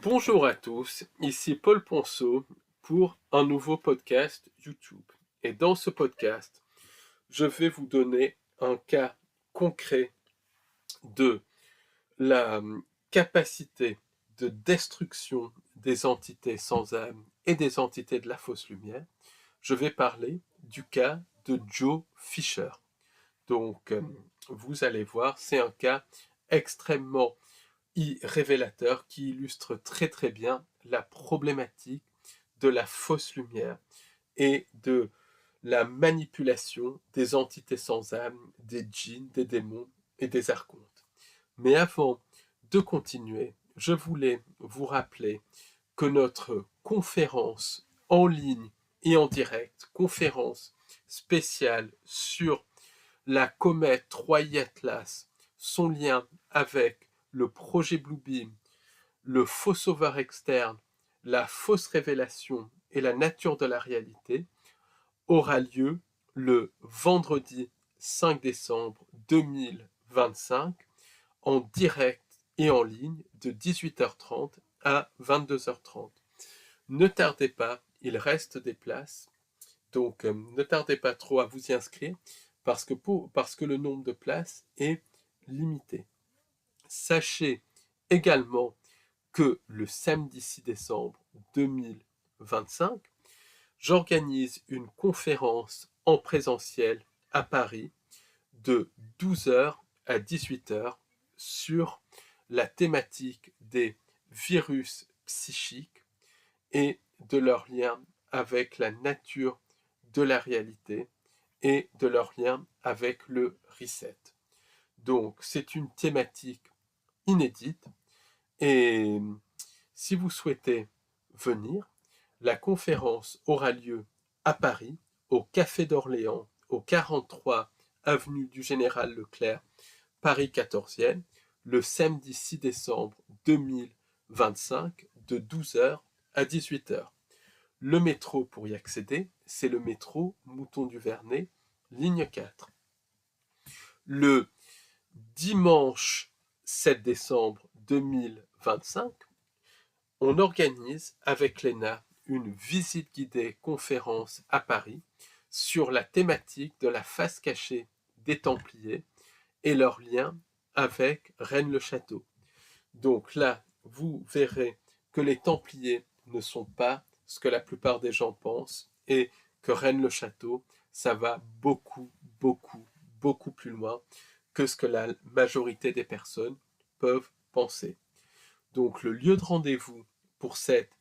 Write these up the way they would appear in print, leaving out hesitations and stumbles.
Bonjour à tous, ici Paul Ponceau pour un nouveau podcast YouTube. Et dans ce podcast, je vais vous donner un cas concret de la capacité de destruction des entités sans âme et des entités de la fausse lumière. Je vais parler du cas de Joe Fisher. Donc, vous allez voir, c'est un cas extrêmement révélateur qui illustre très très bien la problématique de la fausse lumière et de la manipulation des entités sans âme, des djinns, des démons et des archontes. Mais avant de continuer, je voulais vous rappeler que notre conférence en ligne et en direct, conférence spéciale sur la comète 3i Atlas, son lien avec le projet Bluebeam, le faux sauveur externe, la fausse révélation et la nature de la réalité, aura lieu le vendredi 5 décembre 2025 en direct et en ligne de 18h30 à 22h30. Ne tardez pas, il reste des places, donc ne tardez pas trop à vous y inscrire parce que le nombre de places est limité. Sachez également que le samedi 6 décembre 2025, j'organise une conférence en présentiel à Paris de 12h à 18h sur la thématique des virus psychiques et de leur lien avec la nature de la réalité et de leur lien avec le reset. Donc c'est une thématique inédite et si vous souhaitez venir, la conférence aura lieu à Paris, au Café d'Orléans, au 43 avenue du Général Leclerc, Paris 14e, le samedi 6 décembre 2025 de 12h à 18h. Le métro pour y accéder, c'est le métro Mouton du Vernet, ligne 4. Le dimanche 7 décembre 2025, on organise avec l'ENA une visite guidée conférence à Paris sur la thématique de la face cachée des Templiers et leur lien avec Rennes-le-Château. Donc là, vous verrez que les Templiers ne sont pas ce que la plupart des gens pensent et que Rennes-le-Château, ça va beaucoup, beaucoup, beaucoup plus loin que ce que la majorité des personnes peuvent penser. Donc le lieu de rendez-vous pour cette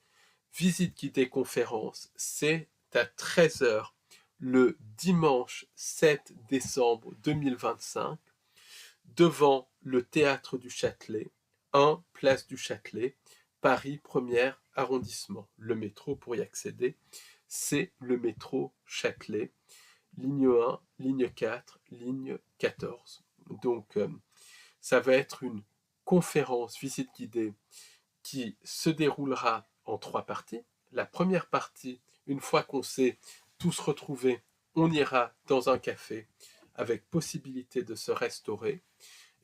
visite guidée conférence, c'est à 13h le dimanche 7 décembre 2025 devant le théâtre du Châtelet, 1 place du Châtelet, Paris 1er arrondissement. Le métro pour y accéder, c'est le métro Châtelet, ligne 1, ligne 4, ligne 14. Donc ça va être une conférence visite guidée qui se déroulera en 3 parties. La première partie, une fois qu'on s'est tous retrouvés, on ira dans un café avec possibilité de se restaurer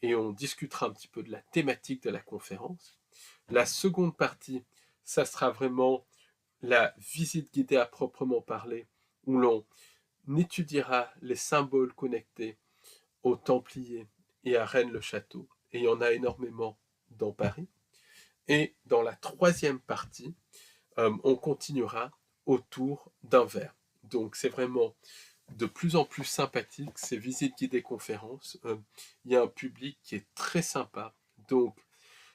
et on discutera un petit peu de la thématique de la conférence. La seconde partie, ça sera vraiment la visite guidée à proprement parler, où l'on étudiera les symboles connectés aux Templiers et à Rennes-le-Château. Et il y en a énormément dans Paris. Et dans la troisième partie, on continuera autour d'un verre. Donc c'est vraiment de plus en plus sympathique, ces visites guidées conférences. Il y a un public qui est très sympa. Donc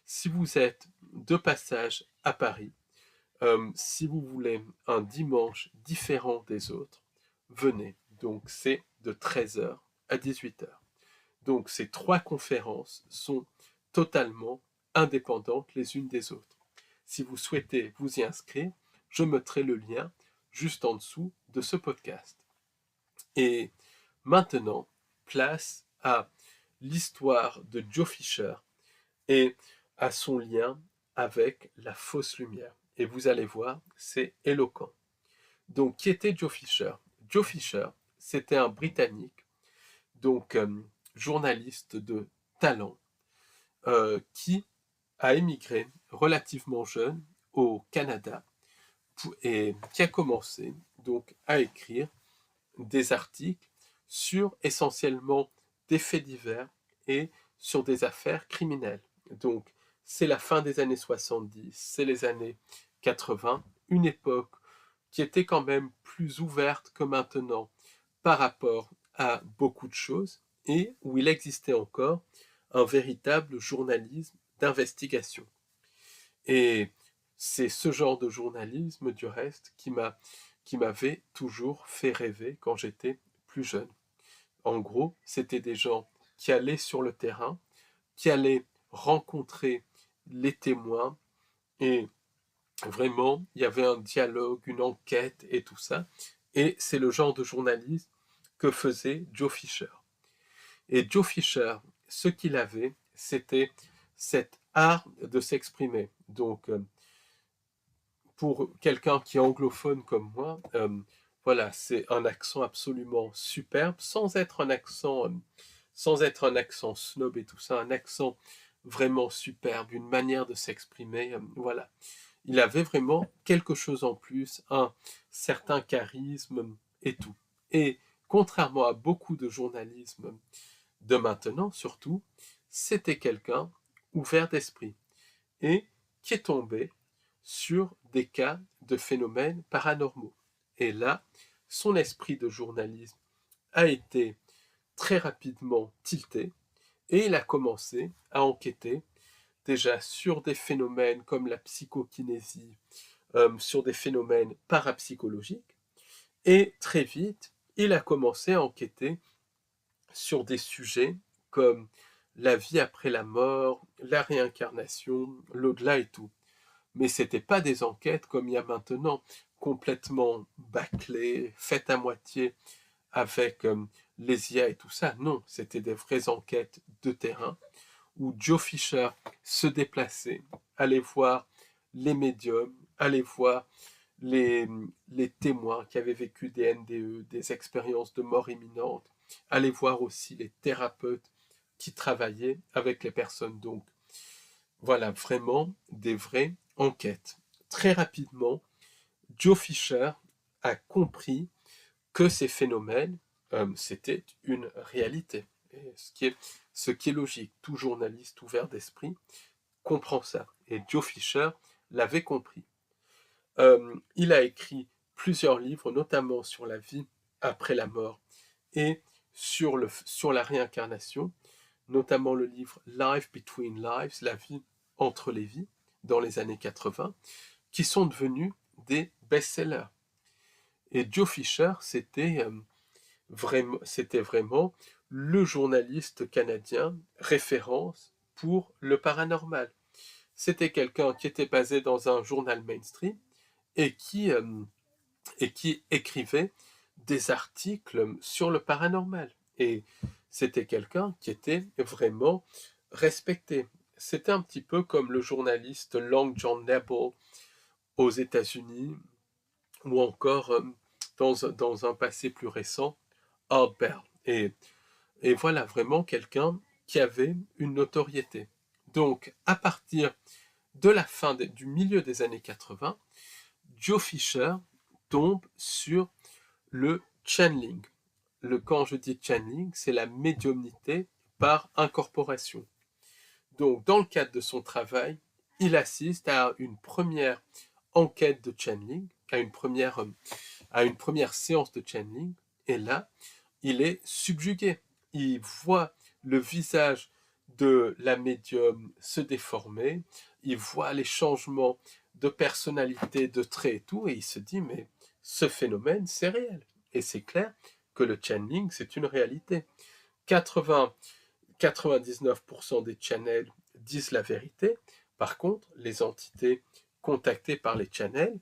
si vous êtes de passage à Paris, si vous voulez un dimanche différent des autres, venez. Donc c'est de 13h à 18h. Donc ces 3 conférences sont totalement indépendantes les unes des autres. Si vous souhaitez vous y inscrire, je mettrai le lien juste en dessous de ce podcast. Et maintenant, place à l'histoire de Joe Fisher et à son lien avec la fausse lumière. Et vous allez voir, c'est éloquent. Donc, qui était Joe Fisher? Joe Fisher, c'était un Britannique, donc journaliste de talent, qui a émigré relativement jeune au Canada et qui a commencé donc à écrire des articles sur essentiellement des faits divers et sur des affaires criminelles. Donc, c'est la fin des années 70, c'est les années 80, une époque qui était quand même plus ouverte que maintenant par rapport à beaucoup de choses et où il existait encore un véritable journalisme d'investigation. Et c'est ce genre de journalisme, du reste, qui m'avait toujours fait rêver quand j'étais plus jeune. En gros, c'était des gens qui allaient sur le terrain, qui allaient rencontrer les témoins, et vraiment, il y avait un dialogue, une enquête et tout ça. Et c'est le genre de journalisme que faisait Joe Fisher. Et Joe Fisher, ce qu'il avait, c'était cet art de s'exprimer. Donc, pour quelqu'un qui est anglophone comme moi, voilà, c'est un accent absolument superbe, sans être un accent snob et tout ça, un accent vraiment superbe, une manière de s'exprimer, voilà. Il avait vraiment quelque chose en plus, un certain charisme et tout. Et contrairement à beaucoup de journalisme de maintenant, surtout, c'était quelqu'un ouvert d'esprit et qui est tombé sur des cas de phénomènes paranormaux. Et là, son esprit de journalisme a été très rapidement tilté et il a commencé à enquêter déjà sur des phénomènes comme la psychokinésie, sur des phénomènes parapsychologiques. Et très vite, il a commencé à enquêter sur des sujets comme la vie après la mort, la réincarnation, l'au-delà et tout. Mais ce n'étaient pas des enquêtes comme il y a maintenant, complètement bâclées, faites à moitié avec les IA et tout ça. Non, c'était des vraies enquêtes de terrain où Joe Fisher se déplaçait, allait voir les médiums, allait voir les, les témoins qui avaient vécu des NDE, des expériences de mort imminente, allait voir aussi les thérapeutes qui travaillaient avec les personnes. Donc, voilà, vraiment des vraies enquêtes. Très rapidement, Joe Fisher a compris que ces phénomènes, c'était une réalité. Et ce qui est logique, tout journaliste ouvert d'esprit comprend ça. Et Joe Fisher l'avait compris. Il a écrit plusieurs livres, notamment sur la vie après la mort et sur la réincarnation, notamment le livre Life Between Lives, la vie entre les vies, dans les années 80, qui sont devenus des best-sellers. Et Joe Fisher, c'était vraiment le journaliste canadien référence pour le paranormal. C'était quelqu'un qui était basé dans un journal mainstream et qui écrivait des articles sur le paranormal. Et c'était quelqu'un qui était vraiment respecté. C'était un petit peu comme le journaliste Long John Nebel aux États-Unis, ou encore dans un passé plus récent, Art Bell. Et voilà, vraiment quelqu'un qui avait une notoriété. Donc, à partir de la fin du milieu des années 80, Joe Fisher tombe sur le channeling. Quand je dis channeling, c'est la médiumnité par incorporation. Donc, dans le cadre de son travail, il assiste à une première enquête de channeling, à une première séance de channeling, et là, il est subjugué. Il voit le visage de la médium se déformer, il voit les changements de personnalité, de traits et tout, et il se dit, mais ce phénomène, c'est réel. Et c'est clair que le channeling, c'est une réalité. 99% des channels disent la vérité. Par contre, les entités contactées par les channels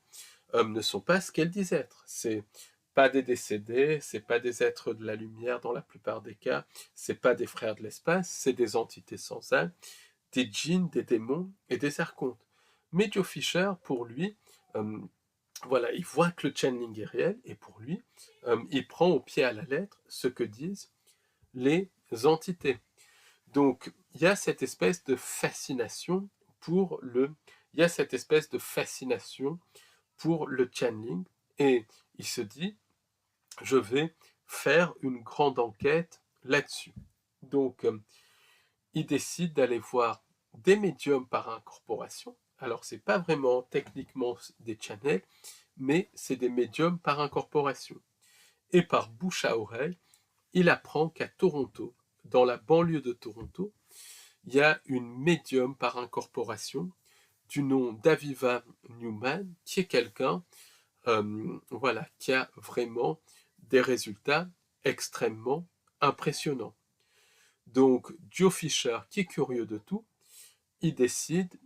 ne sont pas ce qu'elles disent être. C'est pas des décédés, c'est pas des êtres de la lumière dans la plupart des cas, c'est pas des frères de l'espace, c'est des entités sans âme, des djinns, des démons et des archontes. Mais Joe Fisher, pour lui, voilà, il voit que le channeling est réel et pour lui, il prend au pied à la lettre ce que disent les entités. Donc, il y a cette espèce de fascination pour le il y a cette espèce de fascination pour le channeling et il se dit, je vais faire une grande enquête là-dessus. Donc, il décide d'aller voir des médiums par incorporation. Alors, c'est pas vraiment techniquement des channels, mais c'est des médiums par incorporation. Et par bouche à oreille, il apprend qu'à Toronto, dans la banlieue de Toronto, il y a une médium par incorporation du nom d'Aviva Newman, qui est quelqu'un voilà, qui a vraiment des résultats extrêmement impressionnants. Donc, Joe Fisher, qui est curieux de tout, il décide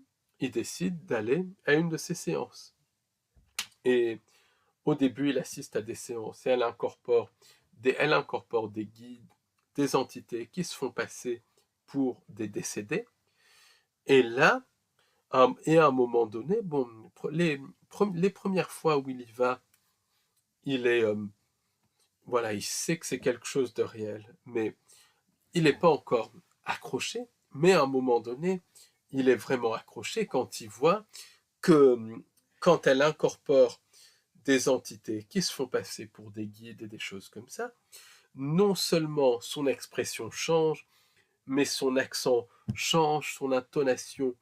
d'aller à une de ces séances. Et au début, il assiste à des séances et elle incorpore des guides, des entités qui se font passer pour des décédés. Et là, à un moment donné, bon, les premières fois où il y va, il est, voilà, il sait que c'est quelque chose de réel, mais il n'est pas encore accroché. Mais à un moment donné, il est vraiment accroché quand il voit que quand elle incorpore des entités qui se font passer pour des guides et des choses comme ça, non seulement son expression change, mais son accent change, son intonation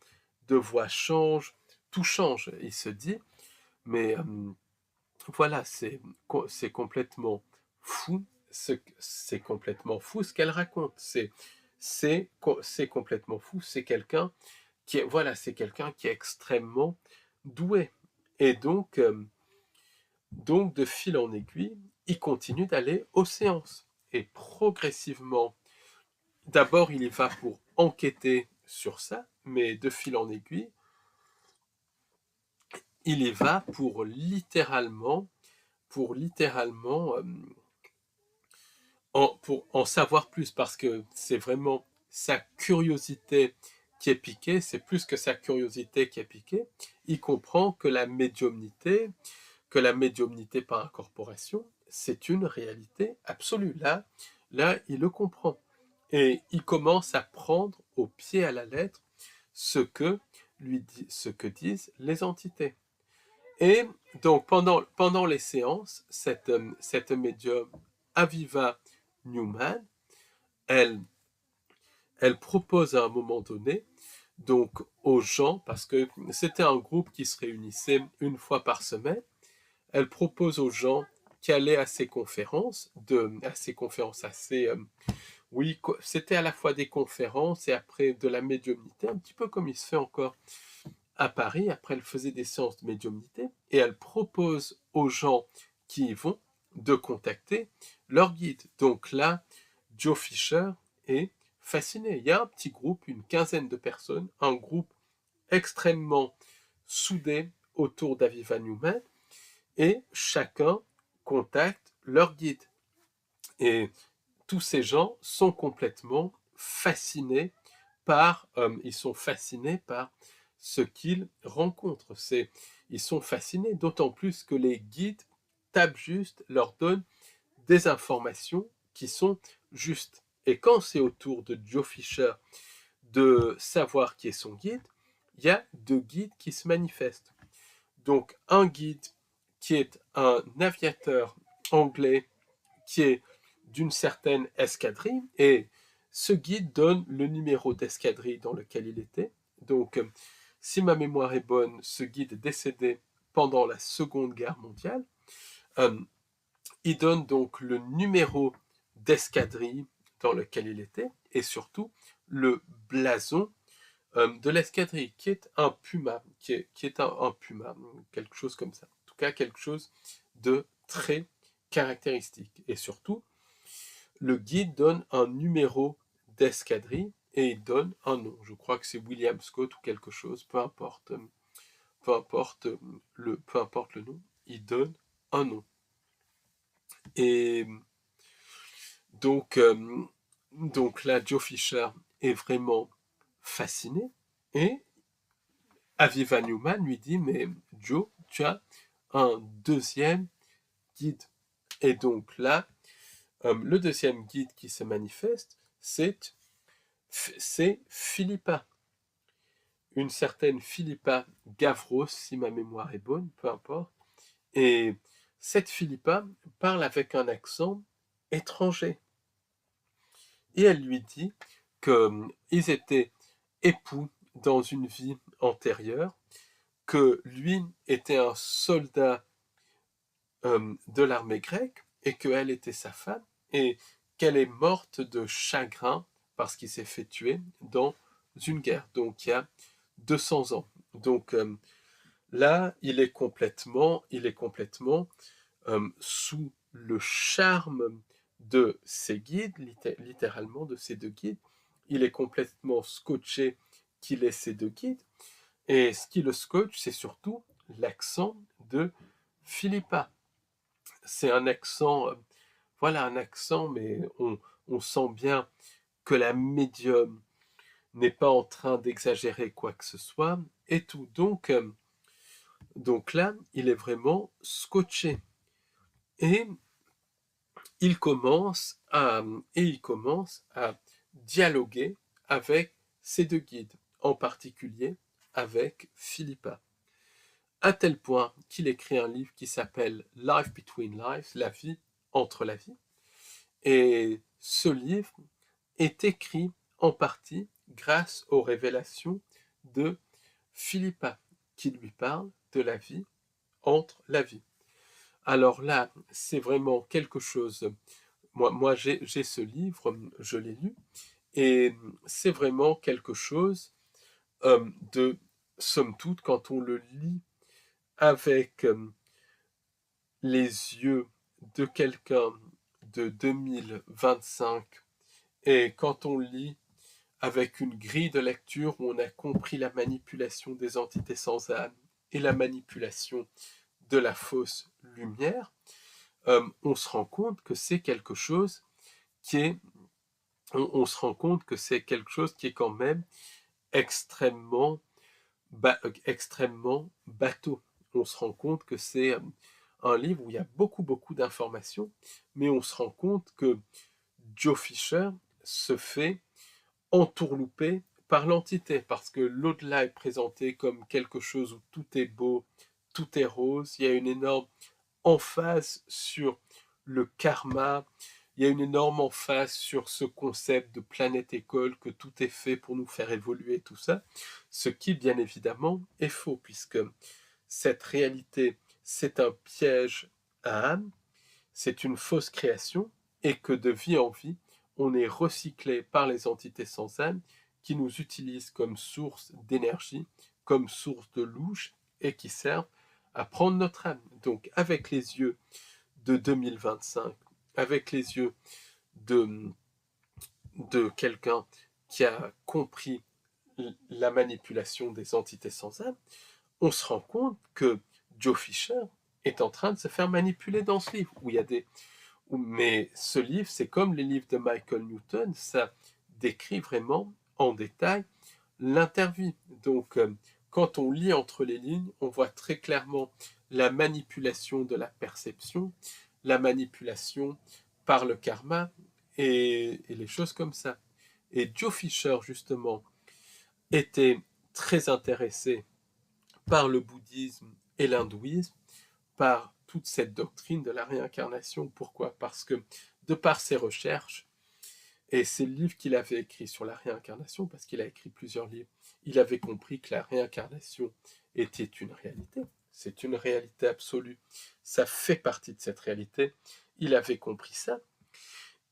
de voix change, tout change. Il se dit, mais voilà, c'est complètement fou, c'est complètement fou ce qu'elle raconte. C'est complètement fou. C'est quelqu'un voilà, c'est quelqu'un qui est extrêmement doué. Et donc de fil en aiguille, il continue d'aller aux séances. Et progressivement, d'abord il y va pour enquêter sur ça, mais de fil en aiguille, il y va pour littéralement pour en savoir plus, parce que c'est vraiment sa curiosité qui est piquée, c'est plus que sa curiosité qui est piquée. Il comprend que la médiumnité par incorporation, c'est une réalité absolue. Là, il le comprend. Et il commence à prendre au pied à la lettre ce que disent les entités. Et donc, pendant les séances, cette médium Aviva Newman, elle, elle propose à un moment donné, donc aux gens, parce que c'était un groupe qui se réunissait une fois par semaine, elle propose aux gens qui allaient à ces conférences, oui, c'était à la fois des conférences et après de la médiumnité, un petit peu comme il se fait encore à Paris. Après, elle faisait des séances de médiumnité et elle propose aux gens qui y vont de contacter leur guide. Donc là, Joe Fisher est fasciné. Il y a un petit groupe, une quinzaine de personnes, un groupe extrêmement soudé autour d'Aviva Newman, et chacun contacte leur guide. Et tous ces gens sont complètement fascinés ils sont fascinés par ce qu'ils rencontrent. Ils sont fascinés, d'autant plus que les guides tapent juste, leur donnent des informations qui sont justes. Et quand c'est au tour de Joe Fisher de savoir qui est son guide, il y a deux guides qui se manifestent. Donc un guide qui est un aviateur anglais qui est d'une certaine escadrille, et ce guide donne le numéro d'escadrille dans lequel il était. Donc, si ma mémoire est bonne, ce guide est décédé pendant la Seconde Guerre mondiale. Il donne donc le numéro d'escadrille dans lequel il était, et surtout le blason de l'escadrille, qui est un puma, qui est un puma, quelque chose comme ça. En tout cas, quelque chose de très caractéristique. Et surtout, le guide donne un numéro d'escadrille et il donne un nom. Je crois que c'est William Scott ou quelque chose, peu importe le nom, il donne un nom. Et donc là, Joe Fisher est vraiment fasciné et Aviva Newman lui dit, mais Joe, tu as un deuxième guide. Et donc là, le deuxième guide qui se manifeste, c'est Philippa, une certaine Philippa Gavros, si ma mémoire est bonne, peu importe. Et cette Philippa parle avec un accent étranger. Et elle lui dit qu'ils étaient époux dans une vie antérieure, que lui était un soldat de l'armée grecque et qu'elle était sa femme et qu'elle est morte de chagrin parce qu'il s'est fait tuer dans une guerre, donc il y a 200 ans. Donc là, il est complètement sous le charme de ses guides, littéralement de ces deux guides. Il est complètement scotché qu'il ait ces deux guides. Et ce qui le scotche, c'est surtout l'accent de Philippa. C'est un accent, voilà, un accent, mais on sent bien que la médium n'est pas en train d'exagérer quoi que ce soit, et tout. Donc là, il est vraiment scotché. Et il commence à dialoguer avec ces deux guides, en particulier avec Philippa. À tel point qu'il écrit un livre qui s'appelle Life Between Lives, la vie entre la vie. Et ce livre est écrit en partie grâce aux révélations de Philippa, qui lui parle de la vie entre la vie. Alors là, c'est vraiment quelque chose. Moi j'ai ce livre, je l'ai lu, et c'est vraiment quelque chose de, somme toute, quand on le lit avec les yeux de quelqu'un de 2025, et quand on lit avec une grille de lecture où on a compris la manipulation des entités sans âme et la manipulation de la fausse lumière, on se rend compte que c'est quelque chose qui est, on se rend compte que c'est quelque chose qui est quand même extrêmement, extrêmement bateau. On se rend compte que c'est un livre où il y a beaucoup d'informations, mais on se rend compte que Joe Fisher se fait entourlouper par l'entité, parce que l'au-delà est présenté comme quelque chose où tout est beau, tout est rose, il y a une énorme emphase sur le karma, il y a une énorme emphase sur ce concept de planète école, que tout est fait pour nous faire évoluer, tout ça, ce qui bien évidemment est faux, puisque cette réalité, c'est un piège à âme, c'est une fausse création, et que de vie en vie, on est recyclé par les entités sans âme qui nous utilisent comme source d'énergie, comme source de louche, et qui servent à prendre notre âme. Donc avec les yeux de 2025, avec les yeux de, de quelqu'un qui a compris la manipulation des entités sans âme, on se rend compte que Joe Fisher est en train de se faire manipuler dans ce livre, où il y a des... Mais ce livre, c'est comme les livres de Michael Newton, ça décrit vraiment en détail l'interview. Donc, quand on lit entre les lignes, on voit très clairement la manipulation de la perception, la manipulation par le karma et les choses comme ça. Et Joe Fisher, justement, était très intéressé par le bouddhisme et l'hindouisme, par toute cette doctrine de la réincarnation. Pourquoi? Parce que, de par ses recherches, et c'est le livre qu'il avait écrit sur la réincarnation, parce qu'il a écrit plusieurs livres, il avait compris que la réincarnation était une réalité. C'est une réalité absolue. Ça fait partie de cette réalité. Il avait compris ça.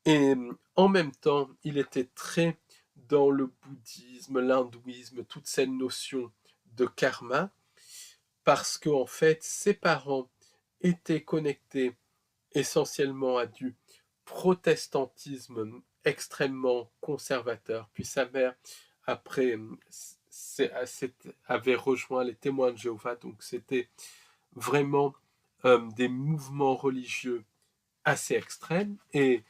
Et en même temps, il était très dans le bouddhisme, l'hindouisme, toute cette notion de karma, parce qu'en fait, ses parents étaient connectés essentiellement à du protestantisme extrêmement conservateur. Puis sa mère, après, avait rejoint les témoins de Jéhovah, donc c'était vraiment des mouvements religieux assez extrêmes, et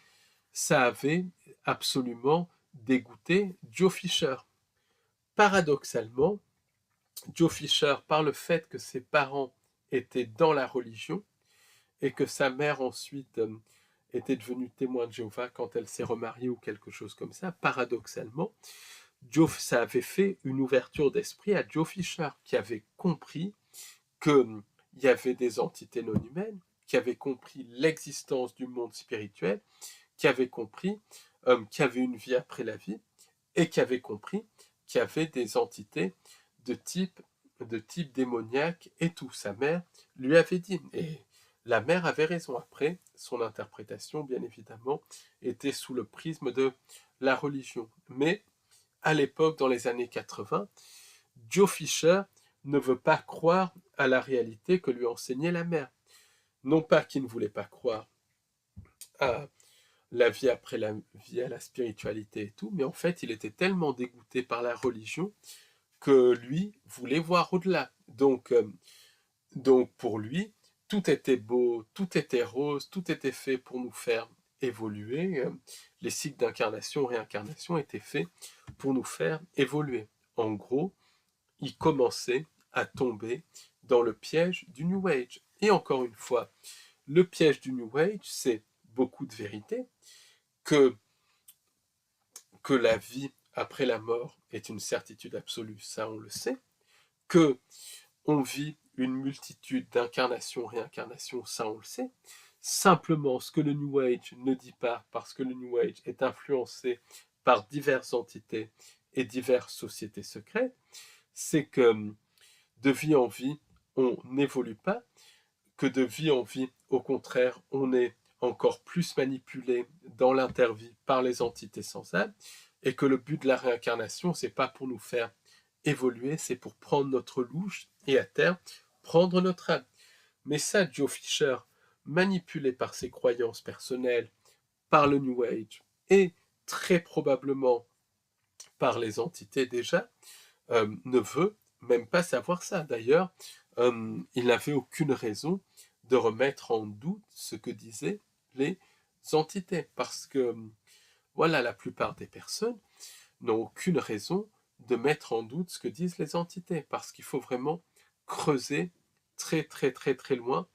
ça avait absolument dégoûté Joe Fisher. Paradoxalement, Joe Fisher, par le fait que ses parents étaient dans la religion, et que sa mère ensuite était devenue témoin de Jéhovah quand elle s'est remariée ou quelque chose comme ça, paradoxalement, ça avait fait une ouverture d'esprit à Joe Fisher, qui avait compris qu'il y avait des entités non humaines, qui avait compris l'existence du monde spirituel, qui avait compris qu'il y avait une vie après la vie, et qui avait compris qu'il y avait des entités de type démoniaque et tout. Sa mère lui avait dit, et la mère avait raison. Après, son interprétation, bien évidemment, était sous le prisme de la religion. Mais à l'époque, dans les années 80, Joe Fisher ne veut pas croire à la réalité que lui enseignait la mère. Non pas qu'il ne voulait pas croire à la vie après la vie, à la spiritualité et tout, mais en fait, il était tellement dégoûté par la religion que lui voulait voir au-delà. Donc pour lui, tout était beau, tout était rose, tout était fait pour nous faire évoluer. Les cycles d'incarnation, réincarnation étaient faits pour nous faire évoluer. En gros, il commençait à tomber dans le piège du New Age. Et encore une fois, le piège du New Age, c'est beaucoup de vérité, que la vie après la mort est une certitude absolue, ça on le sait, que on vit une multitude d'incarnations, réincarnations, ça on le sait. Simplement, ce que le New Age ne dit pas, parce que le New Age est influencé par diverses entités et diverses sociétés secrètes, c'est que de vie en vie, on n'évolue pas, que de vie en vie, au contraire, on est encore plus manipulé dans l'intervie par les entités sans âme, et que le but de la réincarnation, c'est pas pour nous faire évoluer, c'est pour prendre notre louche et à terme prendre notre âme. Mais ça, Joe Fisher, manipulé par ses croyances personnelles, par le New Age et très probablement par les entités déjà, ne veut même pas savoir ça. D'ailleurs, il n'avait aucune raison de remettre en doute ce que disaient les entités, parce que voilà, la plupart des personnes n'ont aucune raison de mettre en doute ce que disent les entités, parce qu'il faut vraiment creuser très très très très loin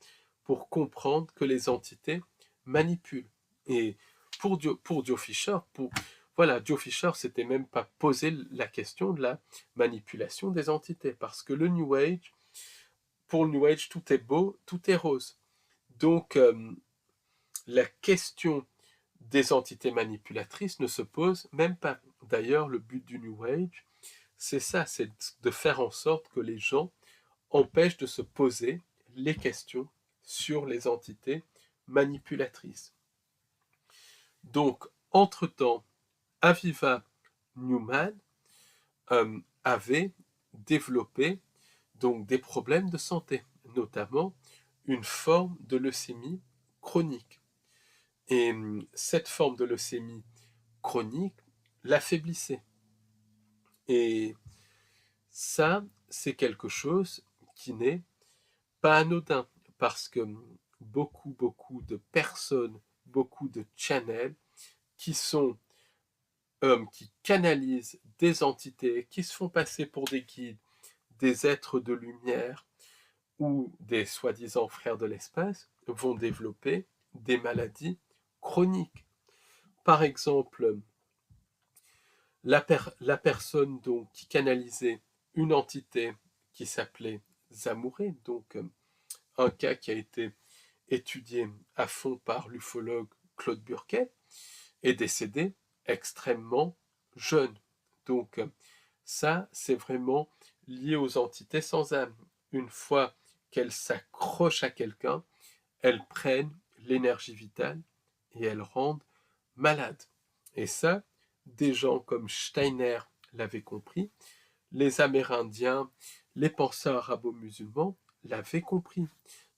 pour comprendre que les entités manipulent. Et pour Joe Fisher, voilà, Joe Fisher s'était même pas posé la question de la manipulation des entités, parce que le New Age, pour le New Age, tout est beau, tout est rose. Donc, la question des entités manipulatrices ne se pose même pas. D'ailleurs, le but du New Age, c'est ça, c'est de faire en sorte que les gens empêchent de se poser les questions sur les entités manipulatrices. Donc, entre-temps, Aviva Newman avait développé donc des problèmes de santé, notamment une forme de leucémie chronique. Et cette forme de leucémie chronique l'affaiblissait. Et ça, c'est quelque chose qui n'est pas anodin, parce que beaucoup de personnes, beaucoup de channels qui canalisent des entités, qui se font passer pour des guides, des êtres de lumière ou des soi-disant frères de l'espace, vont développer des maladies chroniques. Par exemple, la personne donc qui canalisait une entité qui s'appelait Zamouré, donc un cas qui a été étudié à fond par l'ufologue Claude Burquet, est décédé extrêmement jeune. Donc ça, c'est vraiment lié aux entités sans âme. Une fois qu'elles s'accrochent à quelqu'un, elles prennent l'énergie vitale et elles rendent malade. Et ça, des gens comme Steiner l'avaient compris, les Amérindiens, les penseurs arabo-musulmans l'avaient compris.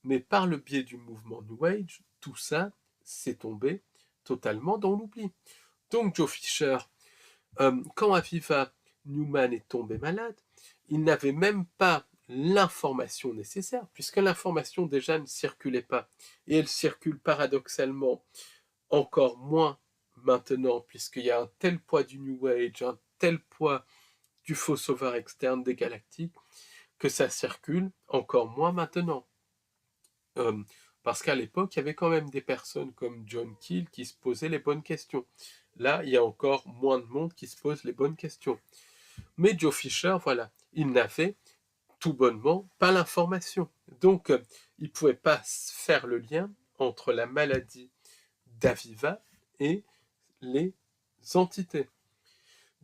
Mais par le biais du mouvement New Age, tout ça s'est tombé totalement dans l'oubli. Donc Joe Fisher, quand Aviva Newman est tombé malade, il n'avait même pas l'information nécessaire, puisque l'information déjà ne circulait pas. Et elle circule paradoxalement encore moins maintenant, puisqu'il y a un tel poids du New Age, un tel poids du faux sauveur externe des galactiques, que ça circule encore moins maintenant. Parce qu'à l'époque, il y avait quand même des personnes comme John Keel qui se posaient les bonnes questions. là, il y a encore moins de monde qui se pose les bonnes questions. Mais Joe Fisher, voilà, il n'avait tout bonnement pas l'information. Donc, il ne pouvait pas faire le lien entre la maladie d'Aviva et les entités.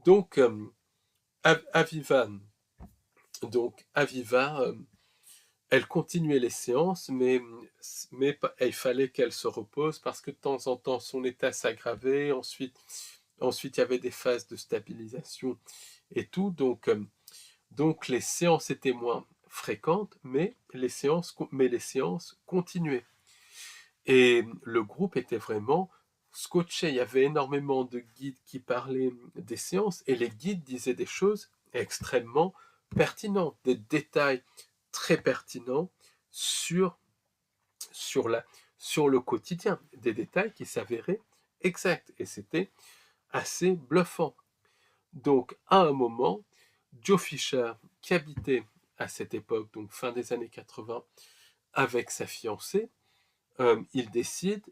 Donc, Aviva, elle continuait les séances, mais il fallait qu'elle se repose parce que de temps en temps, son état s'aggravait. Ensuite, il y avait des phases de stabilisation et tout. Donc les séances étaient moins fréquentes, mais les séances continuaient. Et le groupe était vraiment scotché. Il y avait énormément de guides qui parlaient des séances et les guides disaient des choses extrêmement pertinentes, des détails très pertinents sur, sur, sur le quotidien, des détails qui s'avéraient exacts. Et c'était assez bluffant. Donc, à un moment, Joe Fisher, qui habitait à cette époque, donc fin des années 80, avec sa fiancée, il décide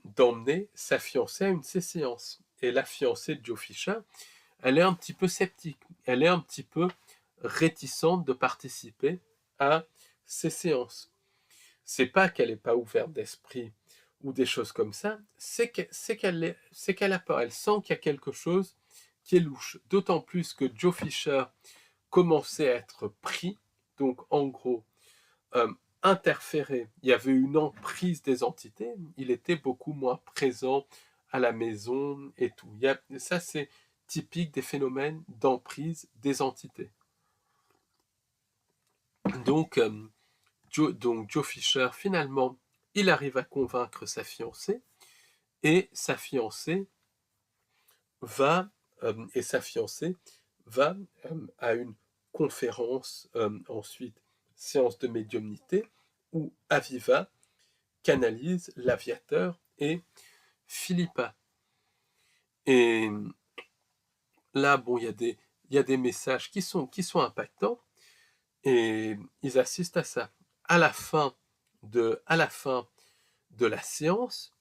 d'emmener sa fiancée à une de ses séances. Et la fiancée de Joe Fisher, elle est un petit peu sceptique, elle est un petit peu réticente de participer à ces séances. C'est pas qu'elle n'est pas ouverte d'esprit ou des choses comme ça, c'est qu'elle a peur, elle sent qu'il y a quelque chose qui est louche. D'autant plus que Joe Fisher commençait à être pris, donc en gros, interféré. Il y avait une emprise des entités, il était beaucoup moins présent à la maison et tout. Ça, c'est typique des phénomènes d'emprise des entités. Donc, Joe Fisher, finalement, il arrive à convaincre sa fiancée, et sa fiancée va, à une conférence, ensuite séance de médiumnité, où Aviva canalise l'aviateur et Philippa. Et là, bon, il y a des messages qui sont impactants, et ils assistent à ça. À la fin de la séance,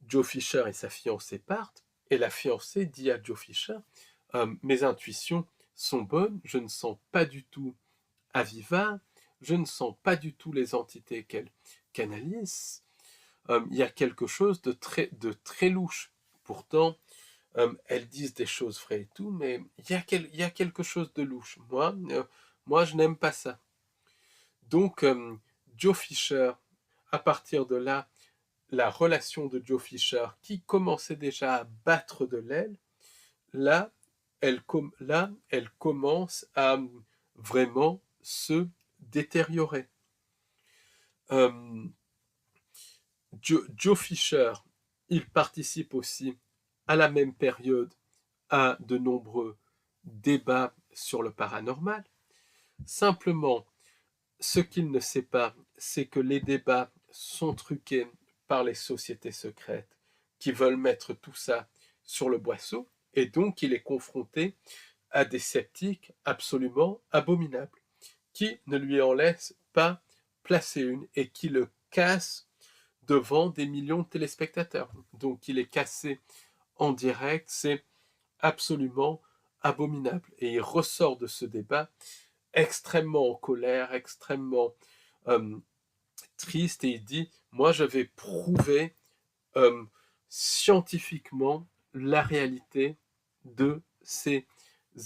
Joe Fisher et sa fiancée partent, et la fiancée dit à Joe Fisher, mes intuitions sont bonnes, je ne sens pas du tout Aviva, je ne sens pas du tout les entités qu'elle canalise, il y a quelque chose de très louche. Pourtant, elles disent des choses vraies et tout, mais il y a quelque chose de louche. Moi, je n'aime pas ça. Donc, Joe Fisher, à partir de là, la relation de Joe Fisher, qui commençait déjà à battre de l'aile, là, elle commence à vraiment se détériorer. Joe Fisher, il participe aussi à la même période à de nombreux débats sur le paranormal. Simplement, ce qu'il ne sait pas, c'est que les débats sont truqués par les sociétés secrètes qui veulent mettre tout ça sur le boisseau, et donc il est confronté à des sceptiques absolument abominables, qui ne lui en laissent pas placer une et qui le cassent devant des millions de téléspectateurs. Donc il est cassé en direct, c'est absolument abominable. Et il ressort de ce débat extrêmement en colère, extrêmement triste, et il dit, moi je vais prouver scientifiquement la réalité de ces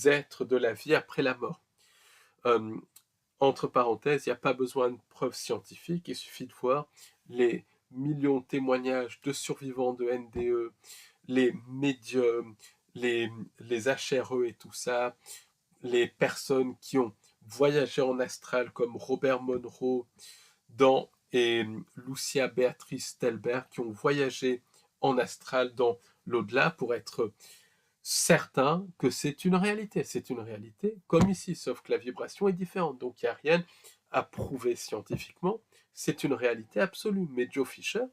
êtres de la vie après la mort. Entre parenthèses, il n'y a pas besoin de preuves scientifiques, il suffit de voir les millions de témoignages de survivants de NDE, les médiums, les HRE et tout ça, les personnes qui ont voyagé en astral comme Robert Monroe et Lucia Beatrice Stelberg, qui ont voyagé en astral dans l'au-delà pour être certains que c'est une réalité. C'est une réalité comme ici, sauf que la vibration est différente. Donc il n'y a rien à prouver scientifiquement. C'est une réalité absolue. Mais Joe Fisher,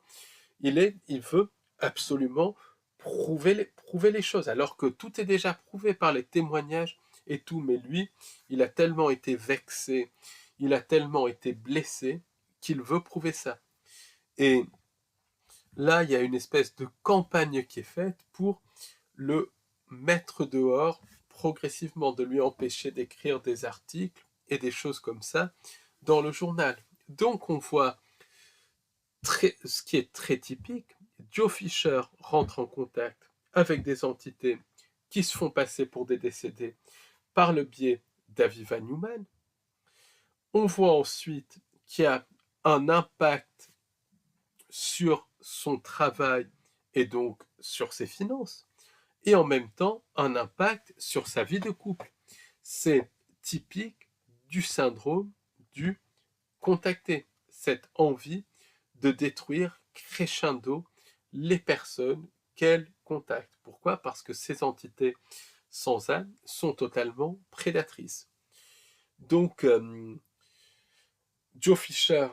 il veut absolument prouver les choses, alors que tout est déjà prouvé par les témoignages et tout. Mais lui, il a tellement été vexé, il a tellement été blessé qu'il veut prouver ça. Et là, il y a une espèce de campagne qui est faite pour le mettre dehors progressivement, de lui empêcher d'écrire des articles et des choses comme ça dans le journal. Donc on voit ce qui est très typique, Joe Fisher rentre en contact avec des entités qui se font passer pour des décédés par le biais d'Aviva Newman. On voit ensuite qu'il y a un impact sur son travail et donc sur ses finances, et en même temps un impact sur sa vie de couple. C'est typique du syndrome du contacté, cette envie de détruire crescendo les personnes qu'elle contacte. Pourquoi? Parce que ces entités sans âme sont totalement prédatrices. Donc, Joe Fisher,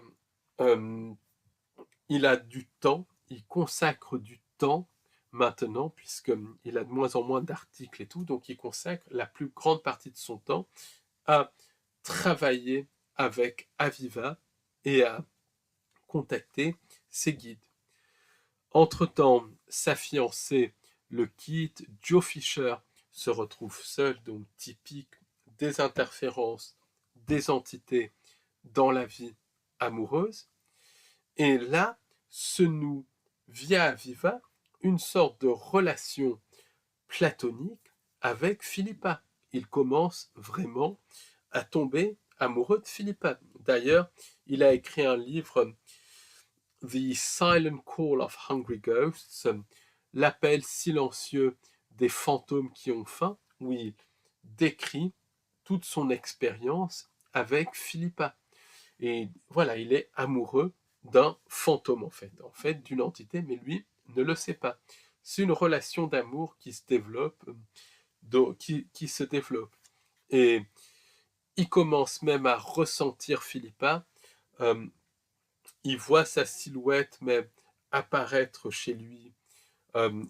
il a du temps, il consacre du temps maintenant, puisqu'il a de moins en moins d'articles et tout, donc il consacre la plus grande partie de son temps à travailler avec Aviva et à contacter ses guides. Entre-temps, sa fiancée le quitte, Joe Fisher se retrouve seul, donc typique des interférences des entités dans la vie amoureuse. Et là, se noue via Aviva une sorte de relation platonique avec Philippa. Il commence vraiment à tomber amoureux de Philippa. D'ailleurs, il a écrit un livre, The Silent Call of Hungry Ghosts, l'appel silencieux des fantômes qui ont faim, où il décrit toute son expérience avec Philippa. Et voilà, il est amoureux d'un fantôme en fait d'une entité, mais lui ne le sait pas. C'est une relation d'amour qui se développe, qui se développe. Et il commence même à ressentir Philippa. Il voit sa silhouette même apparaître chez lui.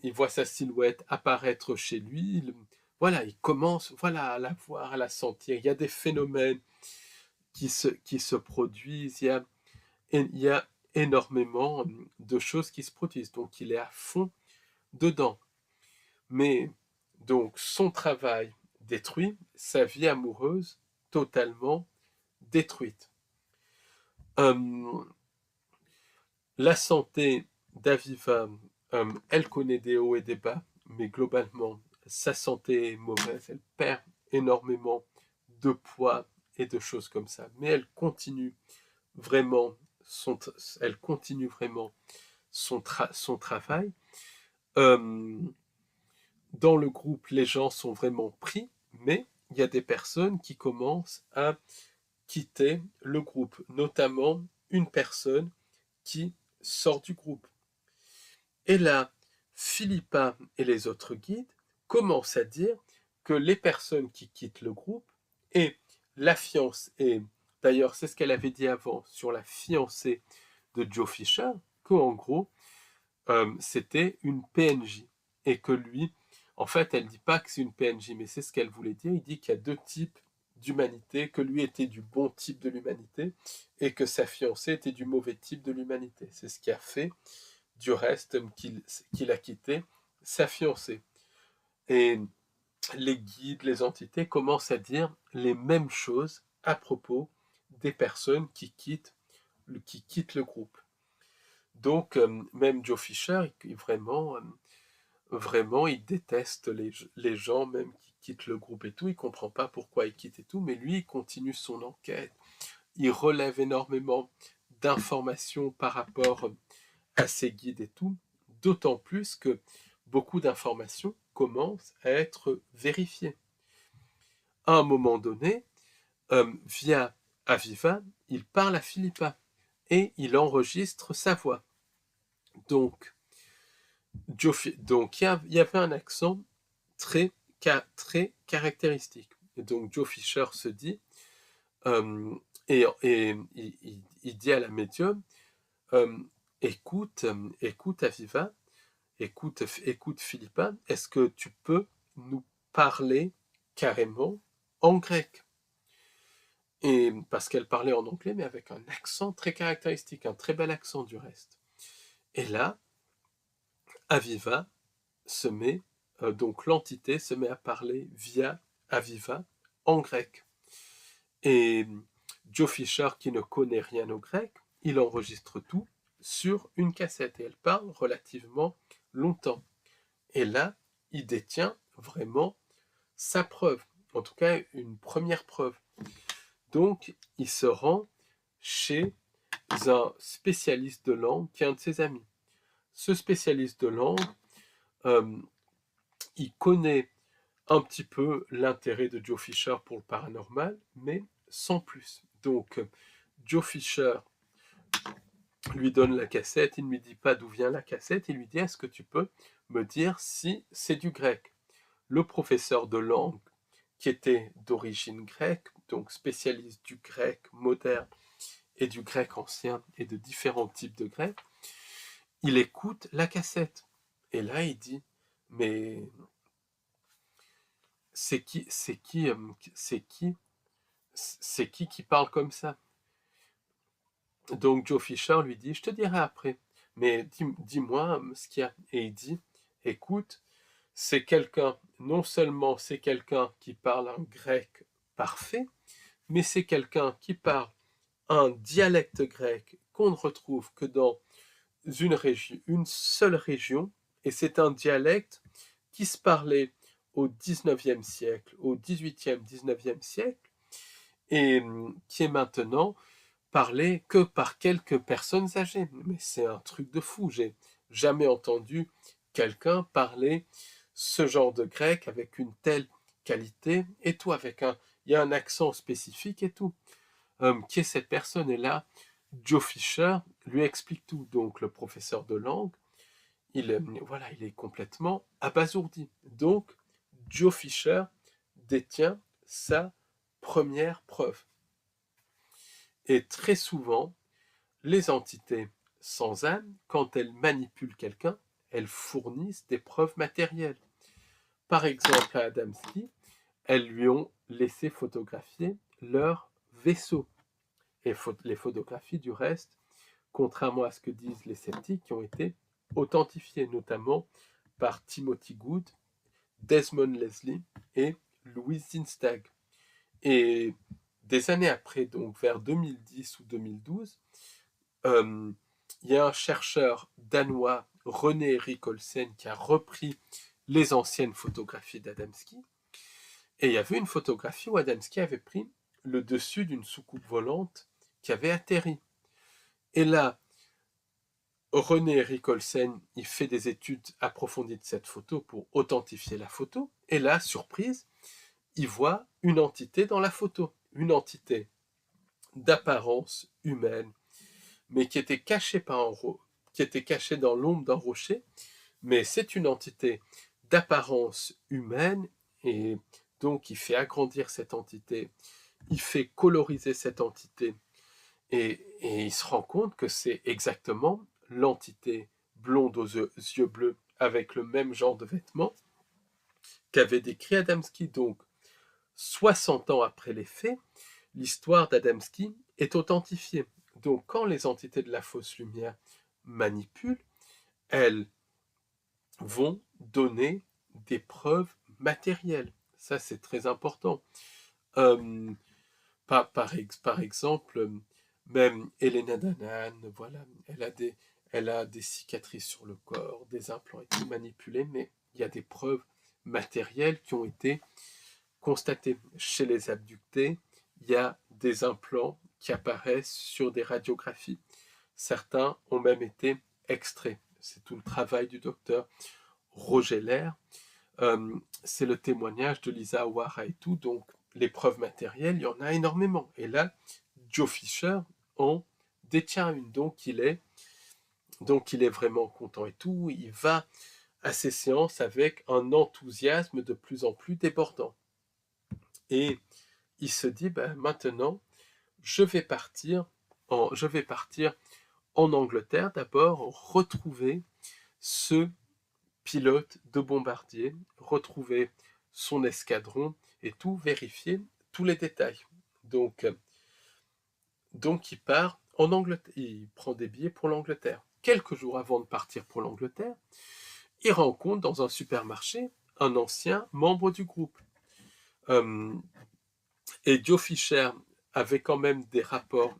Il voit sa silhouette apparaître chez lui. Voilà, il commence à la voir, à la sentir. Il y a des phénomènes qui se produisent. Il y a énormément de choses qui se produisent. Donc, il est à fond dedans. Mais, donc, son travail détruit, sa vie amoureuse totalement détruite. La santé d'Aviva, elle connaît des hauts et des bas, mais globalement, sa santé est mauvaise. Elle perd énormément de poids et de choses comme ça. Mais elle continue vraiment son travail. Dans le groupe, les gens sont vraiment pris, mais il y a des personnes qui commencent à quitter le groupe, notamment une personne qui sort du groupe. Et là, Philippa et les autres guides commencent à dire que les personnes qui quittent le groupe et la fiancée, et d'ailleurs c'est ce qu'elle avait dit avant sur la fiancée de Joe Fisher, qu'en gros c'était une PNJ et que lui, en fait elle ne dit pas que c'est une PNJ, mais c'est ce qu'elle voulait dire. Il dit qu'il y a deux types d'humanité, que lui était du bon type de l'humanité et que sa fiancée était du mauvais type de l'humanité. C'est ce qui a fait du reste qu'il a quitté sa fiancée. Et les guides, les entités commencent à dire les mêmes choses à propos des personnes qui quittent le groupe. Donc, même Joe Fisher, vraiment, il déteste les gens même qui quittent le groupe et tout. Il ne comprend pas pourquoi ils quittent et tout, mais lui, il continue son enquête. Il relève énormément d'informations par rapport à ses guides et tout, d'autant plus que beaucoup d'informations commencent à être vérifiées. À un moment donné, via Aviva, il parle à Philippa et il enregistre sa voix. Donc, il y avait un accent très caractéristique. Et donc Joe Fisher se dit, et il dit à la médium, écoute Aviva, écoute Philippa, est-ce que tu peux nous parler carrément en grec? Et parce qu'elle parlait en anglais, mais avec un accent très caractéristique, un très bel accent du reste. Et là, Aviva se met, donc l'entité se met à parler via Aviva en grec. Et Joe Fisher, qui ne connaît rien au grec, il enregistre tout sur une cassette et elle parle relativement longtemps. Et là, il détient vraiment sa preuve, en tout cas une première preuve. Donc, il se rend chez un spécialiste de langue qui est un de ses amis. Ce spécialiste de langue, il connaît un petit peu l'intérêt de Joe Fisher pour le paranormal, mais sans plus. Donc, Joe Fisher lui donne la cassette, il ne lui dit pas d'où vient la cassette, il lui dit, est-ce que tu peux me dire si c'est du grec? Le professeur de langue, qui était d'origine grecque, donc spécialiste du grec moderne et du grec ancien et de différents types de grec, il écoute la cassette. Et là, il dit, mais c'est qui parle comme ça? Donc Joe Fisher lui dit, je te dirai après, mais dis-moi ce qu'il y a. Et il dit, écoute, c'est quelqu'un, non seulement c'est quelqu'un qui parle un grec parfait, mais c'est quelqu'un qui parle un dialecte grec qu'on ne retrouve que dans une seule région, et c'est un dialecte qui se parlait au 19e siècle, au 18e, 19e siècle, et qui est maintenant parlé que par quelques personnes âgées. Mais c'est un truc de fou, j'ai jamais entendu quelqu'un parler ce genre de grec avec une telle qualité, et tout, il y a un accent spécifique et tout. Qui est cette personne? Et là, Joe Fisher lui explique tout. Donc le professeur de langue, il est complètement abasourdi. Donc Joe Fisher détient sa première preuve. Et très souvent, les entités sans âme, quand elles manipulent quelqu'un, elles fournissent des preuves matérielles. Par exemple, à Adamski, elles lui ont laissé photographier leur vaisseau. Et les photographies, du reste, contrairement à ce que disent les sceptiques, qui ont été authentifiées, notamment par Timothy Good, Desmond Leslie et Louise Zinstag. Et des années après, donc vers 2010 ou 2012, il y a un chercheur danois, René-Erik Olsen, qui a repris les anciennes photographies d'Adamski. Et il y avait une photographie où Adamski avait pris le dessus d'une soucoupe volante qui avait atterri. Et là, René-Erik Olsen, il fait des études approfondies de cette photo pour authentifier la photo. Et là, surprise, il voit une entité dans la photo. Une entité d'apparence humaine, mais qui était cachée dans l'ombre d'un rocher. Mais c'est une entité d'apparence humaine, et donc il fait agrandir cette entité, il fait coloriser cette entité, et il se rend compte que c'est exactement l'entité blonde aux yeux bleus avec le même genre de vêtements qu'avait décrit Adamski. Donc 60 ans après les faits, l'histoire d'Adamski est authentifiée. Donc quand les entités de la fausse lumière manipulent, elles vont donner des preuves matérielles. Ça, c'est très important. Euh, par exemple, même Elena Danan, voilà, elle a des cicatrices sur le corps, des implants et tout manipulés, mais il y a des preuves matérielles qui ont été constatées. Chez les abductés, il y a des implants qui apparaissent sur des radiographies. Certains ont même été extraits. C'est tout le travail du docteur Roger Lair. C'est le témoignage de Lisa O'Hara et tout, donc les preuves matérielles, il y en a énormément. Et là, Joe Fisher en détient une, donc il est vraiment content et tout. Il va à ces séances avec un enthousiasme de plus en plus débordant. Et il se dit, maintenant, je vais partir en Angleterre d'abord, retrouver ce pilote de bombardier, retrouver son escadron et tout, vérifier tous les détails. Donc il part en Angleterre, il prend des billets pour l'Angleterre. Quelques jours avant de partir pour l'Angleterre, il rencontre dans un supermarché un ancien membre du groupe. Et Joe Fisher avait quand même des rapports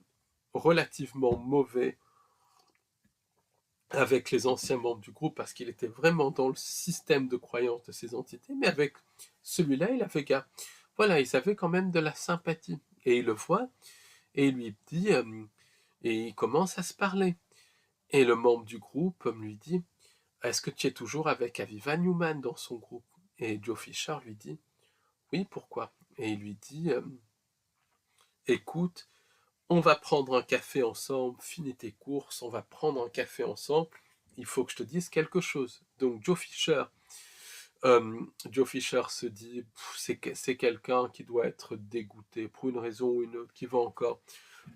relativement mauvais avec les anciens membres du groupe parce qu'il était vraiment dans le système de croyance de ces entités, mais avec celui-là, il avait voilà, ils avaient quand même de la sympathie. Et il le voit, et il lui dit, et il commence à se parler. Et le membre du groupe lui dit, est-ce que tu es toujours avec Aviva Newman dans son groupe? Et Joe Fisher lui dit, oui, pourquoi? Et il lui dit, écoute, on va prendre un café ensemble, finis tes courses, on va prendre un café ensemble, il faut que je te dise quelque chose. Donc Joe Fisher se dit, c'est quelqu'un qui doit être dégoûté pour une raison ou une autre, qui va encore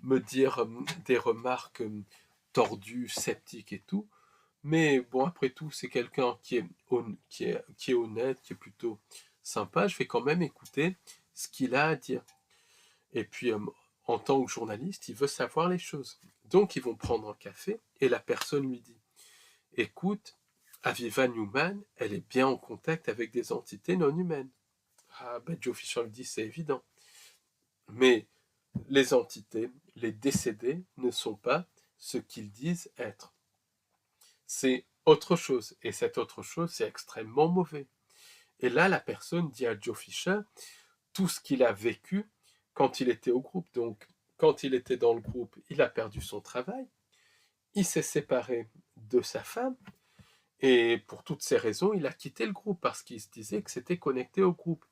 me dire des remarques tordues, sceptiques et tout. Mais bon, après tout, c'est quelqu'un qui est honnête, qui est plutôt sympa. Je vais quand même écouter ce qu'il a à dire. Et puis, en tant que journaliste, il veut savoir les choses. Donc, ils vont prendre un café et la personne lui dit, écoute, Aviva Newman, elle est bien en contact avec des entités non humaines. Ah, ben Joe Fisher lui dit, c'est évident. Mais les entités, les décédés, ne sont pas ce qu'ils disent être. C'est autre chose. Et cette autre chose, c'est extrêmement mauvais. Et là, la personne dit à Joe Fisher tout ce qu'il a vécu quand il était au groupe. Donc, quand il était dans le groupe, il a perdu son travail, il s'est séparé de sa femme, et pour toutes ces raisons, il a quitté le groupe parce qu'il se disait que c'était connecté au groupe.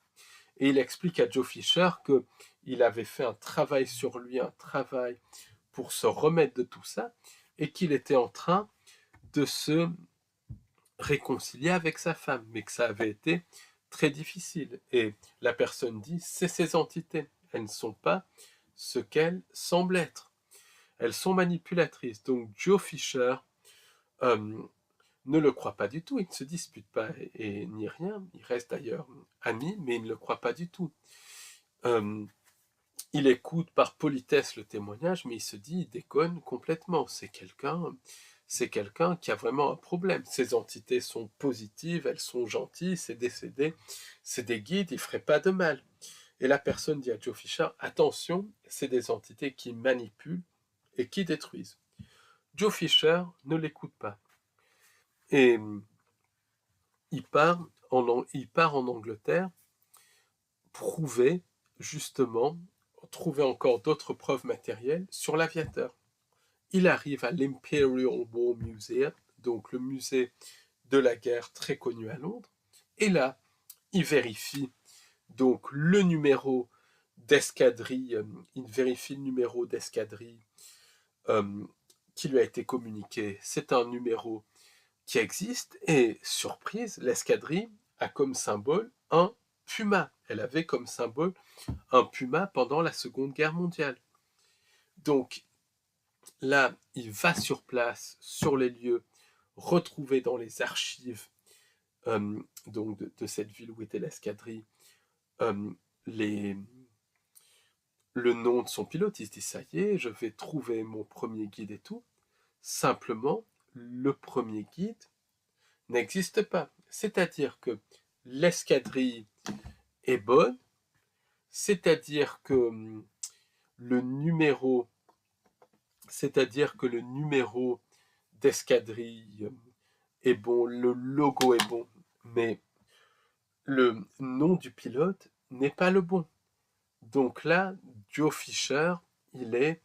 Et il explique à Joe Fisher qu'il avait fait un travail sur lui, un travail pour se remettre de tout ça, et qu'il était en train de se réconcilier avec sa femme, mais que ça avait été très difficile. Et la personne dit, c'est ces entités, elles ne sont pas ce qu'elles semblent être. Elles sont manipulatrices. Donc Joe Fisher ne le croit pas du tout, il ne se dispute pas ni rien, il reste d'ailleurs ami, mais il ne le croit pas du tout. Il écoute par politesse le témoignage, mais il se dit, il déconne complètement, c'est quelqu'un qui a vraiment un problème. Ces entités sont positives, elles sont gentilles, c'est décédé, c'est des guides, ils ne feraient pas de mal. Et la personne dit à Joe Fisher, attention, c'est des entités qui manipulent et qui détruisent. Joe Fisher ne l'écoute pas. Et il part en Angleterre prouver, justement, trouver encore d'autres preuves matérielles sur l'aviateur. Il arrive à l'Imperial War Museum, donc le musée de la guerre très connu à Londres, et là, il vérifie donc le numéro d'escadrille, qui lui a été communiqué. C'est un numéro qui existe, et surprise, l'escadrille a comme symbole un puma. Elle avait comme symbole un puma pendant la Seconde Guerre mondiale. Donc là, il va sur place, sur les lieux, retrouver dans les archives donc de cette ville où était l'escadrille le nom de son pilote. Il se dit, ça y est, je vais trouver mon premier guide et tout. Simplement, le premier guide n'existe pas. C'est-à-dire que l'escadrille est bonne, c'est-à-dire que le numéro d'escadrille est bon, le logo est bon, mais le nom du pilote n'est pas le bon. Donc là, Joe Fisher, il est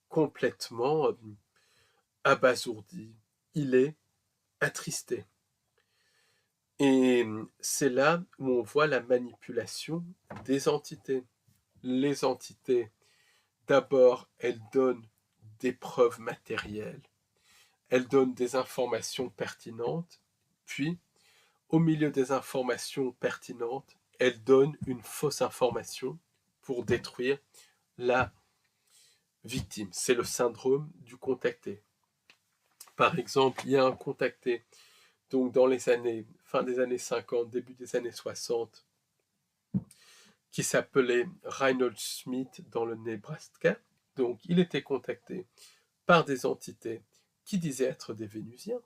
complètement abasourdi, il est attristé. Et c'est là où on voit la manipulation des entités. Les entités, d'abord, elles donnent des preuves matérielles, elles donnent des informations pertinentes, puis, au milieu des informations pertinentes, elles donnent une fausse information pour détruire la victime. C'est le syndrome du contacté. Par exemple, il y a un contacté, donc dans les fin des années 50, début des années 60, qui s'appelait Reinhold Smith dans le Nebraska. Donc, il était contacté par des entités qui disaient être des Vénusiens.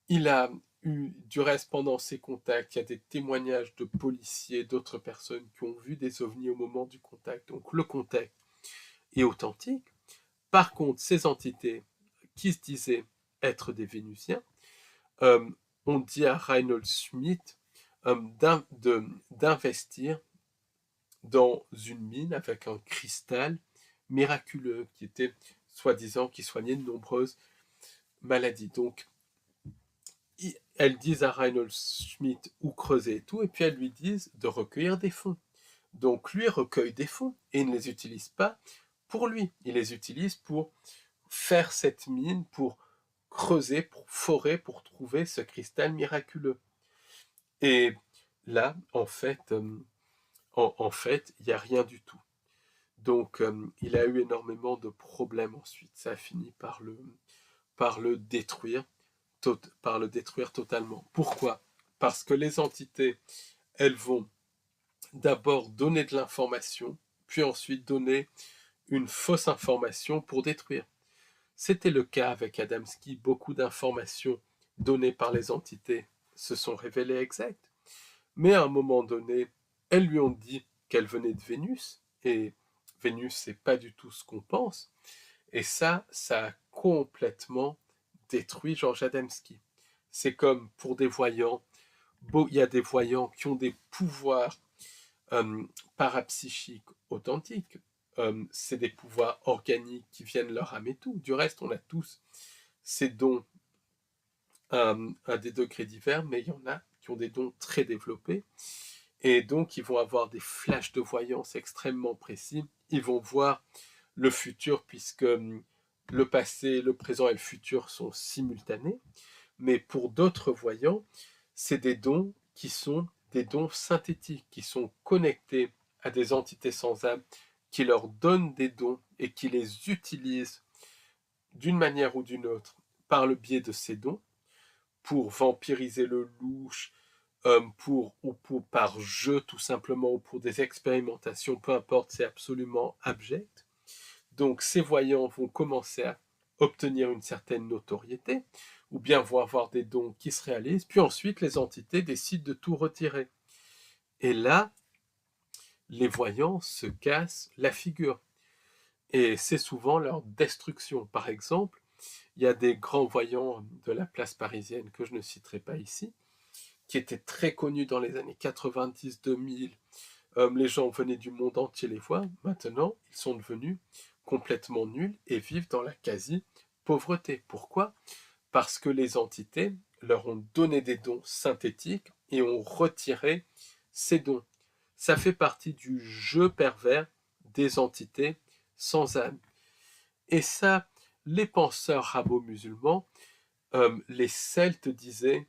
Il a eu, du reste, pendant ses contacts, il y a des témoignages de policiers, d'autres personnes qui ont vu des ovnis au moment du contact. Donc le contact est authentique. Par contre, ces entités qui se disaient être des Vénusiens, euh, on dit à Reinhold Schmidt d'investir dans une mine avec un cristal miraculeux qui était soi-disant qui soignait de nombreuses maladies. Donc, elles disent à Reinhold Schmidt où creuser et tout, et puis elles lui disent de recueillir des fonds. Donc lui recueille des fonds et il ne les utilise pas pour lui, il les utilise pour faire cette mine, pour creuser, pour forer, pour trouver ce cristal miraculeux. Et là, en fait, il n'y a rien du tout. Donc, il a eu énormément de problèmes ensuite. Ça a fini par le détruire, par le détruire totalement. Pourquoi? Parce que les entités, elles vont d'abord donner de l'information, puis ensuite donner une fausse information pour détruire. C'était le cas avec Adamski. Beaucoup d'informations données par les entités se sont révélées exactes. Mais à un moment donné, elles lui ont dit qu'elle venait de Vénus, et Vénus, c'est pas du tout ce qu'on pense. Et ça a complètement détruit Georges Adamski. C'est comme pour des voyants, il y a des voyants qui ont des pouvoirs parapsychiques authentiques. C'est des pouvoirs organiques qui viennent leur âme et tout. Du reste, on a tous ces dons à des degrés divers, mais il y en a qui ont des dons très développés. Et donc, ils vont avoir des flashs de voyance extrêmement précis. Ils vont voir le futur, puisque le passé, le présent et le futur sont simultanés. Mais pour d'autres voyants, c'est des dons qui sont des dons synthétiques, qui sont connectés à des entités sans âme, qui leur donnent des dons et qui les utilisent d'une manière ou d'une autre par le biais de ces dons pour vampiriser le louche, par jeu tout simplement, ou pour des expérimentations, peu importe, c'est absolument abject. Donc ces voyants vont commencer à obtenir une certaine notoriété, ou bien vont avoir des dons qui se réalisent, puis ensuite les entités décident de tout retirer. Et là, les voyants se cassent la figure. Et c'est souvent leur destruction. Par exemple, il y a des grands voyants de la place parisienne que je ne citerai pas ici, qui étaient très connus dans les années 90-2000. Les gens venaient du monde entier les voir. Maintenant, ils sont devenus complètement nuls et vivent dans la quasi-pauvreté. Pourquoi? Parce que les entités leur ont donné des dons synthétiques et ont retiré ces dons. Ça fait partie du jeu pervers des entités sans âme. Et ça, les penseurs rabo-musulmans, les Celtes disaient,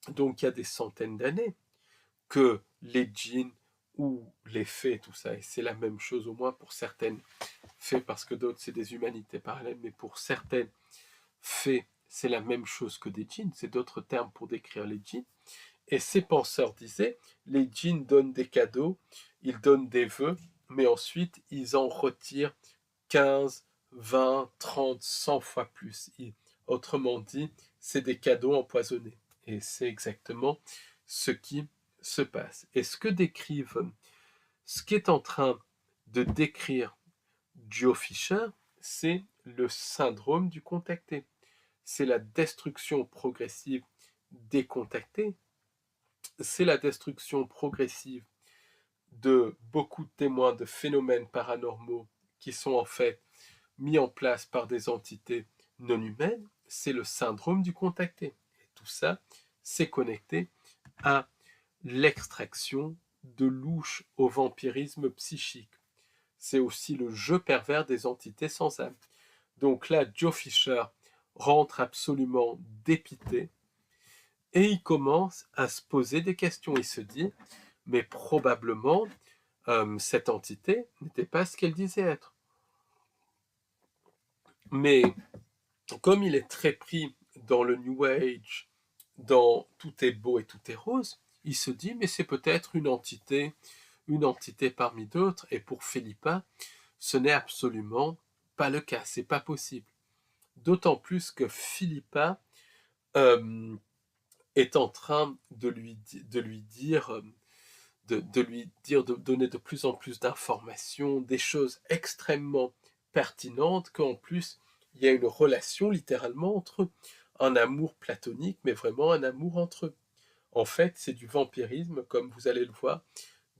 donc il y a des centaines d'années, que les djinns ou les fées, tout ça, et c'est la même chose au moins pour certaines fées, parce que d'autres c'est des humanités parallèles, mais pour certaines fées, c'est la même chose que des djinns, c'est d'autres termes pour décrire les djinns. Et ces penseurs disaient, les djinns donnent des cadeaux, ils donnent des vœux, mais ensuite ils en retirent 15, 20, 30, 100 fois plus. Autrement dit, c'est des cadeaux empoisonnés. Et c'est exactement ce qui se passe. Et ce qui est en train de décrire Joe Fisher, c'est le syndrome du contacté. C'est la destruction progressive des contactés. C'est la destruction progressive de beaucoup de témoins de phénomènes paranormaux qui sont en fait mis en place par des entités non humaines. C'est le syndrome du contacté. Et tout ça, c'est connecté à l'extraction de louche au vampirisme psychique. C'est aussi le jeu pervers des entités sans âme. Donc là, Joe Fisher rentre absolument dépité et il commence à se poser des questions. Il se dit, mais probablement, cette entité n'était pas ce qu'elle disait être. Mais comme il est très pris dans le New Age, dans tout est beau et tout est rose, il se dit, mais c'est peut-être une entité parmi d'autres, et pour Philippa, ce n'est absolument pas le cas, c'est pas possible. D'autant plus que Philippa euh, est en train de lui dire, de donner de plus en plus d'informations, des choses extrêmement pertinentes, qu'en plus, il y a une relation littéralement entre eux. Un amour platonique, mais vraiment un amour entre eux. En fait, c'est du vampirisme, comme vous allez le voir,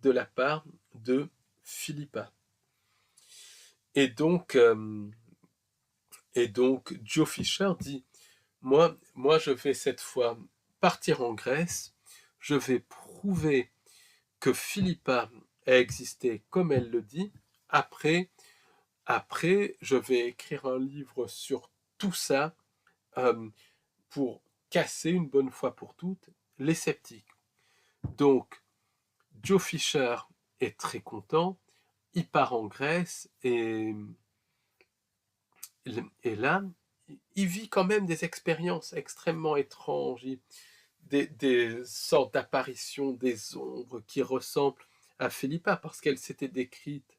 de la part de Philippa. Et donc, Joe Fisher dit, moi, je vais cette fois partir en Grèce, je vais prouver que Philippa a existé comme elle le dit. Après, je vais écrire un livre sur tout ça euh, pour casser une bonne fois pour toutes les sceptiques. Donc, Joe Fisher est très content, il part en Grèce et là, il vit quand même des expériences extrêmement étranges, des sortes d'apparitions, des ombres qui ressemblent à Philippa parce qu'elle s'était décrite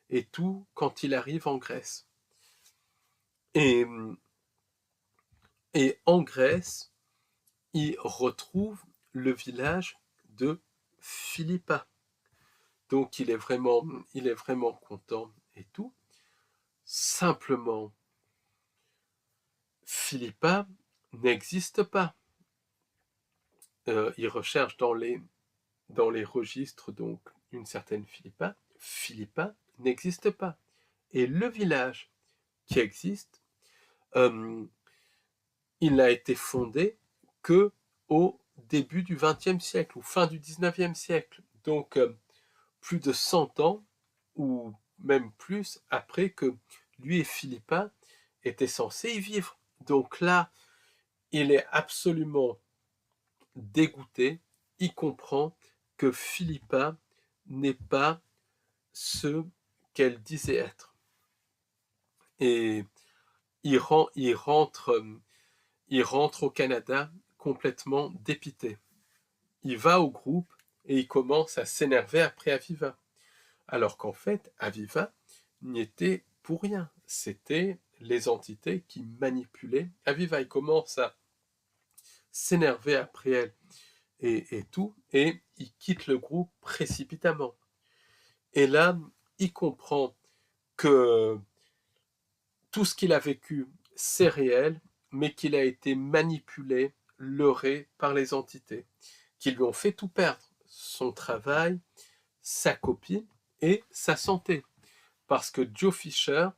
et tout quand il arrive en Grèce. Et, et en Grèce, il retrouve le village de Philippa. Donc il est vraiment content et tout. Simplement, Philippa n'existe pas. Il recherche dans les registres donc une certaine Philippa. Philippa n'existe pas. Et le village qui existe, euh, il n'a été fondé que au début du XXe siècle ou fin du XIXe siècle. Donc plus de 100 ans ou même plus après que lui et Philippa étaient censés y vivre. Donc là, il est absolument dégoûté. Il comprend que Philippa n'est pas ce qu'elle disait être. Et il rentre au Canada complètement dépité. Il va au groupe et il commence à s'énerver après Aviva. Alors qu'en fait, Aviva n'y était pour rien. C'était les entités qui manipulaient Aviva. Il commence à s'énerver après elle et tout, et il quitte le groupe précipitamment. Et là, il comprend que tout ce qu'il a vécu, c'est réel, mais qu'il a été manipulé, leurré par les entités, qui lui ont fait tout perdre, son travail, sa copine et sa santé. Parce que Joe Fisher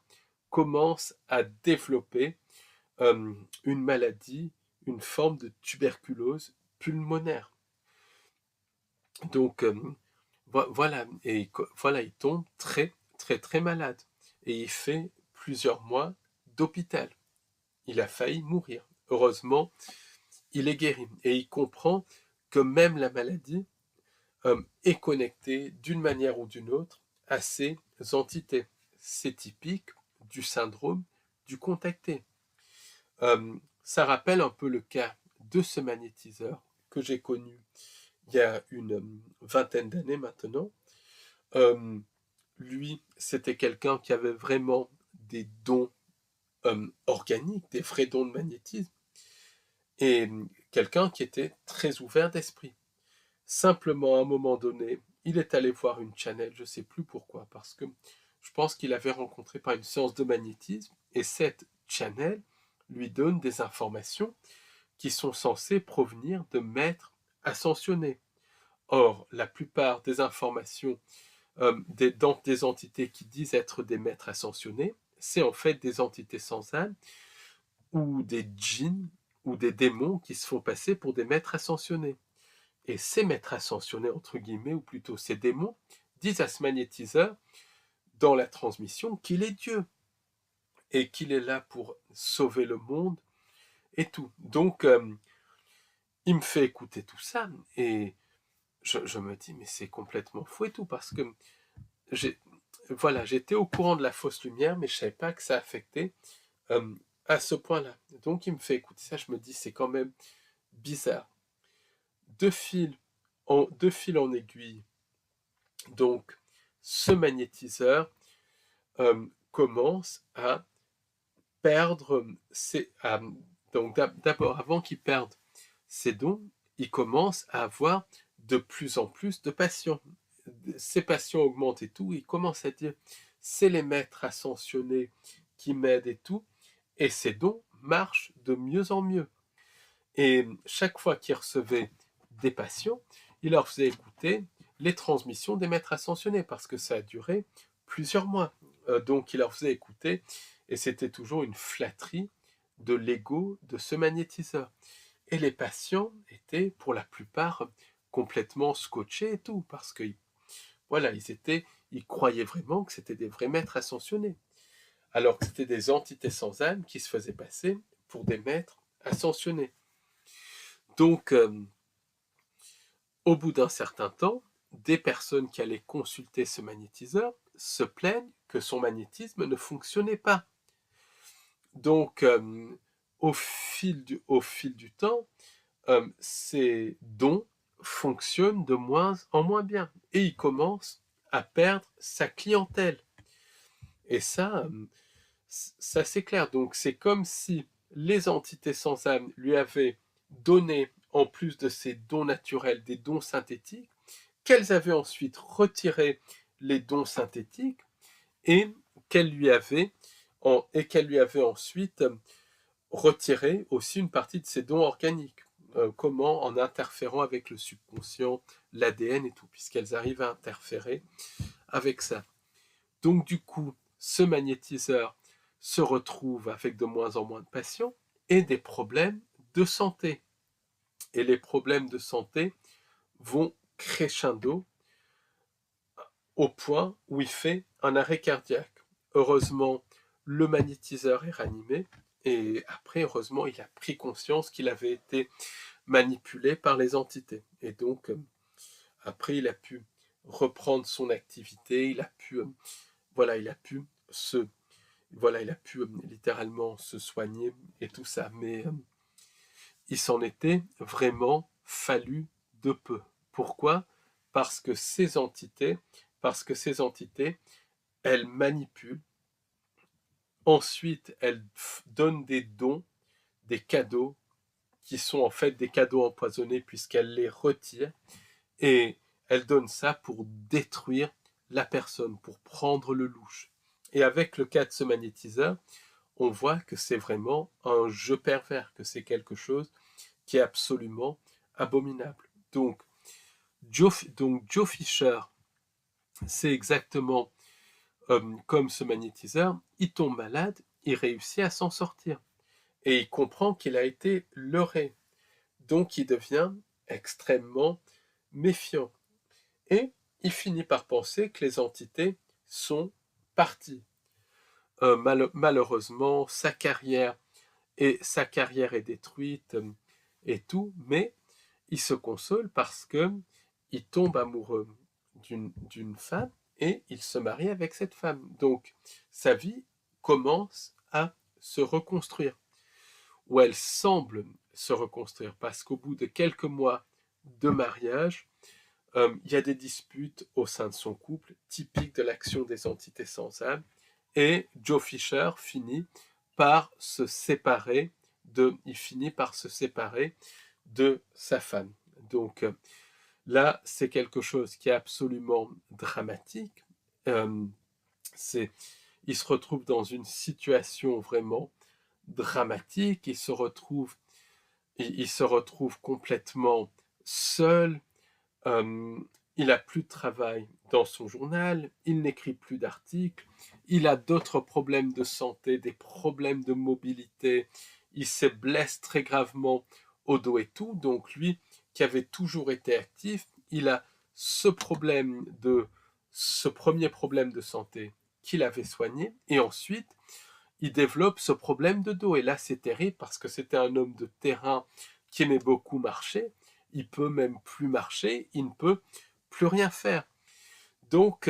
commence à développer une maladie, une forme de tuberculose pulmonaire. Donc voilà, et voilà, il tombe très très très malade et il fait plusieurs mois d'hôpital. Il a failli mourir. Heureusement, il est guéri et il comprend que même la maladie est connectée d'une manière ou d'une autre à ces entités. C'est typique du syndrome du contacté. Ça rappelle un peu le cas de ce magnétiseur que j'ai connu il y a une vingtaine d'années maintenant. Euh, Lui, c'était quelqu'un qui avait vraiment des dons organiques, des vrais dons de magnétisme, et quelqu'un qui était très ouvert d'esprit. Simplement, à un moment donné, il est allé voir une channel, je ne sais plus pourquoi, parce que je pense qu'il avait rencontré par une séance de magnétisme, et cette channel lui donne des informations qui sont censées provenir de maîtres ascensionnés. Or, la plupart des informations des entités qui disent être des maîtres ascensionnés, c'est en fait des entités sans âme ou des djinns ou des démons qui se font passer pour des maîtres ascensionnés. Et ces maîtres ascensionnés, entre guillemets, ou plutôt ces démons, disent à ce magnétiseur, dans la transmission, qu'il est Dieu et qu'il est là pour sauver le monde et tout. Donc, il me fait écouter tout ça et je me dis, mais c'est complètement fou et tout, parce que j'ai, voilà, j'étais au courant de la fausse lumière, mais je ne savais pas que ça affectait euh, à ce point-là. Donc, il me fait écouter ça, je me dis, c'est quand même bizarre. De fil en aiguille, donc, ce magnétiseur commence à perdre, Donc d'abord, avant qu'il perde ses dons, il commence à avoir de plus en plus de passions. Ses passions augmentent et tout, il commence à dire, c'est les maîtres ascensionnés qui m'aident et tout, et ses dons marchent de mieux en mieux. Et chaque fois qu'il recevait des passions, il leur faisait écouter les transmissions des maîtres ascensionnés, parce que ça a duré plusieurs mois. Donc il leur faisait écouter, et c'était toujours une flatterie de l'ego de ce magnétiseur. Et les patients étaient pour la plupart complètement scotchés et tout, parce que voilà, ils croyaient vraiment que c'était des vrais maîtres ascensionnés, alors que c'était des entités sans âme qui se faisaient passer pour des maîtres ascensionnés. Donc, au bout d'un certain temps, des personnes qui allaient consulter ce magnétiseur se plaignent que son magnétisme ne fonctionnait pas. Donc, au fil du temps, ces dons fonctionnent de moins en moins bien. Et il commence à perdre sa clientèle. Et ça c'est clair. Donc, c'est comme si les entités sans âme lui avaient donné, en plus de ces dons naturels, des dons synthétiques, qu'elles avaient ensuite retiré les dons synthétiques et qu'elles lui avaient ensuite retiré aussi une partie de ses dons organiques. Comment? En interférant avec le subconscient, l'ADN et tout, puisqu'elles arrivent à interférer avec ça. Donc du coup, ce magnétiseur se retrouve avec de moins en moins de patients et des problèmes de santé. Et les problèmes de santé vont crescendo au point où il fait un arrêt cardiaque. Heureusement, le magnétiseur est ranimé, et après, heureusement, il a pris conscience qu'il avait été manipulé par les entités. Et donc, après, il a pu reprendre son activité, il a pu littéralement se soigner et tout ça. Mais il s'en était vraiment fallu de peu. Pourquoi? Parce que ces entités, elles manipulent. Ensuite, elles donnent des dons, des cadeaux, qui sont en fait des cadeaux empoisonnés, puisqu'elles les retirent. Et elles donnent ça pour détruire la personne, pour prendre le louche. Et avec le cas de ce magnétiseur, on voit que c'est vraiment un jeu pervers, que c'est quelque chose qui est absolument abominable. Donc Joe Fisher, c'est exactement comme ce magnétiseur, il tombe malade, il réussit à s'en sortir. Et il comprend qu'il a été leurré. Donc il devient extrêmement méfiant. Et il finit par penser que les entités sont parties. Malheureusement, sa carrière est détruite et tout, mais il se console parce que il tombe amoureux d'une femme et il se marie avec cette femme. Donc sa vie commence à se reconstruire, ou elle semble se reconstruire, parce qu'au bout de quelques mois de mariage, il y a des disputes au sein de son couple, typiques de l'action des entités sans âme, et Joe Fisher finit par se séparer de sa femme. Donc là, c'est quelque chose qui est absolument dramatique. Il se retrouve dans une situation vraiment dramatique. Il se retrouve complètement seul. Il n'a plus de travail dans son journal, il n'écrit plus d'articles, il a d'autres problèmes de santé, des problèmes de mobilité, il se blesse très gravement au dos et tout. Donc lui, qui avait toujours été actif, il a ce premier problème de santé qu'il avait soigné, et ensuite il développe ce problème de dos. Et là, c'est terrible, parce que c'était un homme de terrain qui aimait beaucoup marcher. Il peut même plus marcher, il ne peut plus rien faire. Donc,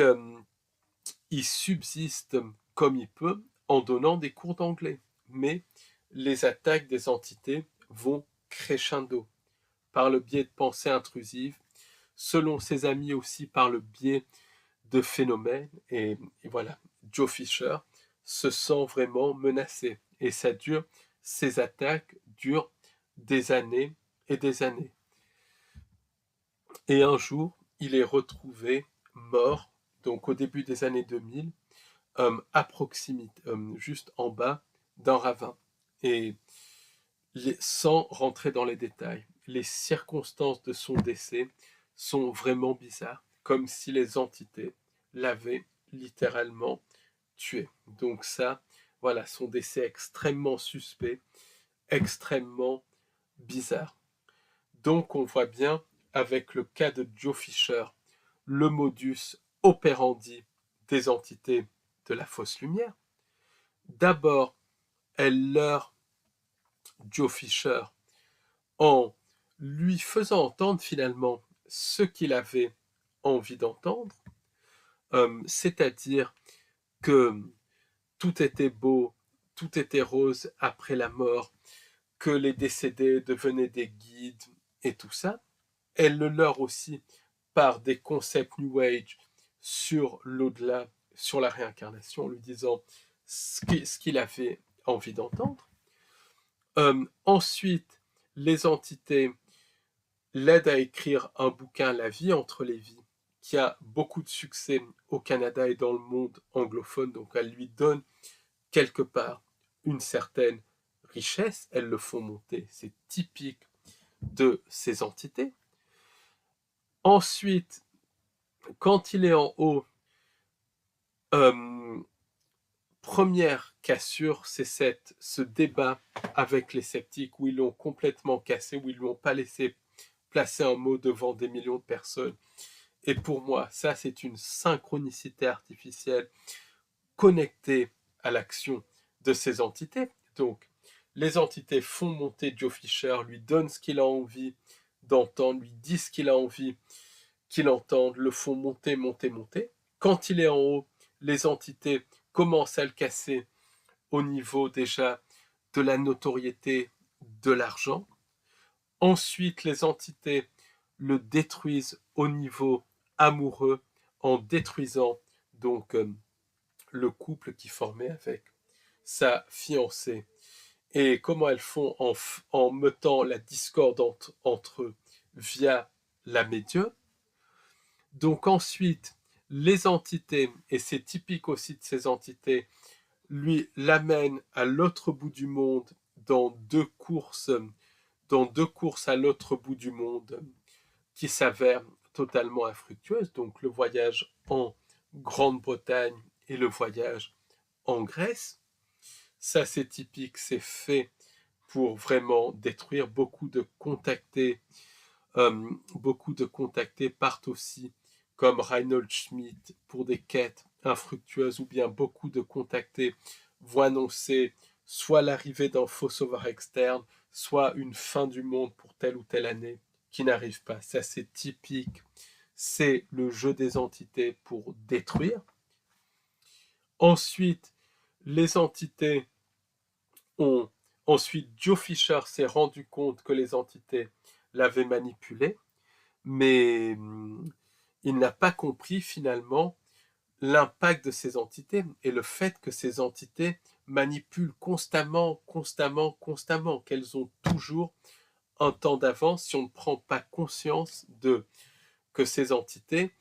il subsiste comme il peut en donnant des cours d'anglais. Mais les attaques des entités vont crescendo par le biais de pensées intrusives, selon ses amis aussi par le biais de phénomènes. Et voilà, Joe Fisher se sent vraiment menacé. Et ça dure, ces attaques dure des années et des années. Et un jour, il est retrouvé mort, donc au début des années 2000, à proximité, juste en bas d'un ravin. Et sans rentrer dans les détails, les circonstances de son décès sont vraiment bizarres, comme si les entités l'avaient littéralement tué. Donc ça, voilà, son décès extrêmement suspect, extrêmement bizarre. Donc on voit bien, avec le cas de Joe Fisher, le modus operandi des entités de la fausse lumière. D'abord, elles leurrent Joe Fisher en lui faisant entendre finalement ce qu'il avait envie d'entendre, c'est-à-dire que tout était beau, tout était rose après la mort, que les décédés devenaient des guides et tout ça. Elle le leurre aussi par des concepts New Age sur l'au-delà, sur la réincarnation, en lui disant ce qu'il avait envie d'entendre. Ensuite, les entités l'aident à écrire un bouquin, La vie entre les vies, qui a beaucoup de succès au Canada et dans le monde anglophone, donc elle lui donne quelque part une certaine richesse, elles le font monter, c'est typique de ces entités. Ensuite, quand il est en haut, première cassure, c'est ce débat avec les sceptiques où ils l'ont complètement cassé, où ils ne l'ont pas laissé placer un mot devant des millions de personnes. Et pour moi, ça, c'est une synchronicité artificielle connectée à l'action de ces entités. Donc, les entités font monter Joe Fisher, lui donnent ce qu'il a envie d'entendre, lui disent ce qu'il a envie qu'il entende, le font monter, monter, monter. Quand il est en haut, les entités commencent à le casser au niveau déjà de la notoriété, de l'argent. Ensuite, les entités le détruisent au niveau amoureux en détruisant donc le couple qu'il formait avec sa fiancée. Et comment elles font en mettant la discorde entre eux via la médium. Donc ensuite, les entités, et c'est typique aussi de ces entités, lui l'amènent à l'autre bout du monde dans deux courses à l'autre bout du monde qui s'avèrent totalement infructueuses. Donc le voyage en Grande-Bretagne et le voyage en Grèce. Ça, c'est typique, c'est fait pour vraiment détruire. Beaucoup de contactés partent aussi comme Reinhold Schmidt pour des quêtes infructueuses, ou bien beaucoup de contactés vont annoncer soit l'arrivée d'un faux sauveur externe, soit une fin du monde pour telle ou telle année qui n'arrive pas. Ça, c'est typique. C'est le jeu des entités pour détruire. Ensuite, les entités ont... Ensuite, Joe Fisher s'est rendu compte que les entités l'avaient manipulé, mais il n'a pas compris finalement l'impact de ces entités et le fait que ces entités manipulent constamment, qu'elles ont toujours un temps d'avance si on ne prend pas conscience que ces entités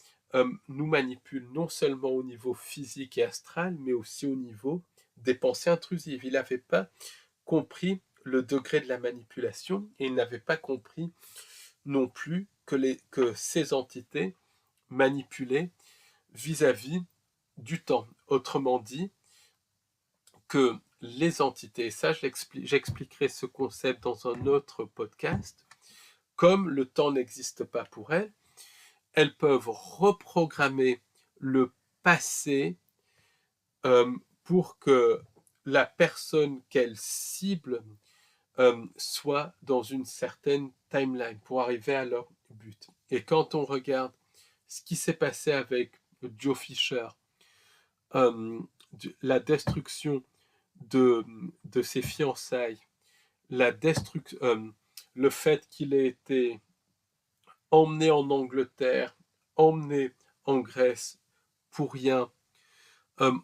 nous manipulent non seulement au niveau physique et astral, mais aussi au niveau des pensées intrusives. Il n'avait pas compris le degré de la manipulation et il n'avait pas compris non plus que ces entités manipulaient vis-à-vis du temps. Autrement dit, que les entités, et ça j'expliquerai ce concept dans un autre podcast, comme le temps n'existe pas pour elles, elles peuvent reprogrammer le passé pour que la personne qu'elles ciblent soit dans une certaine timeline pour arriver à leur but. Et quand on regarde ce qui s'est passé avec Joe Fisher, la destruction de ses fiançailles, le fait qu'il ait été emmené en Angleterre, emmené en Grèce pour rien,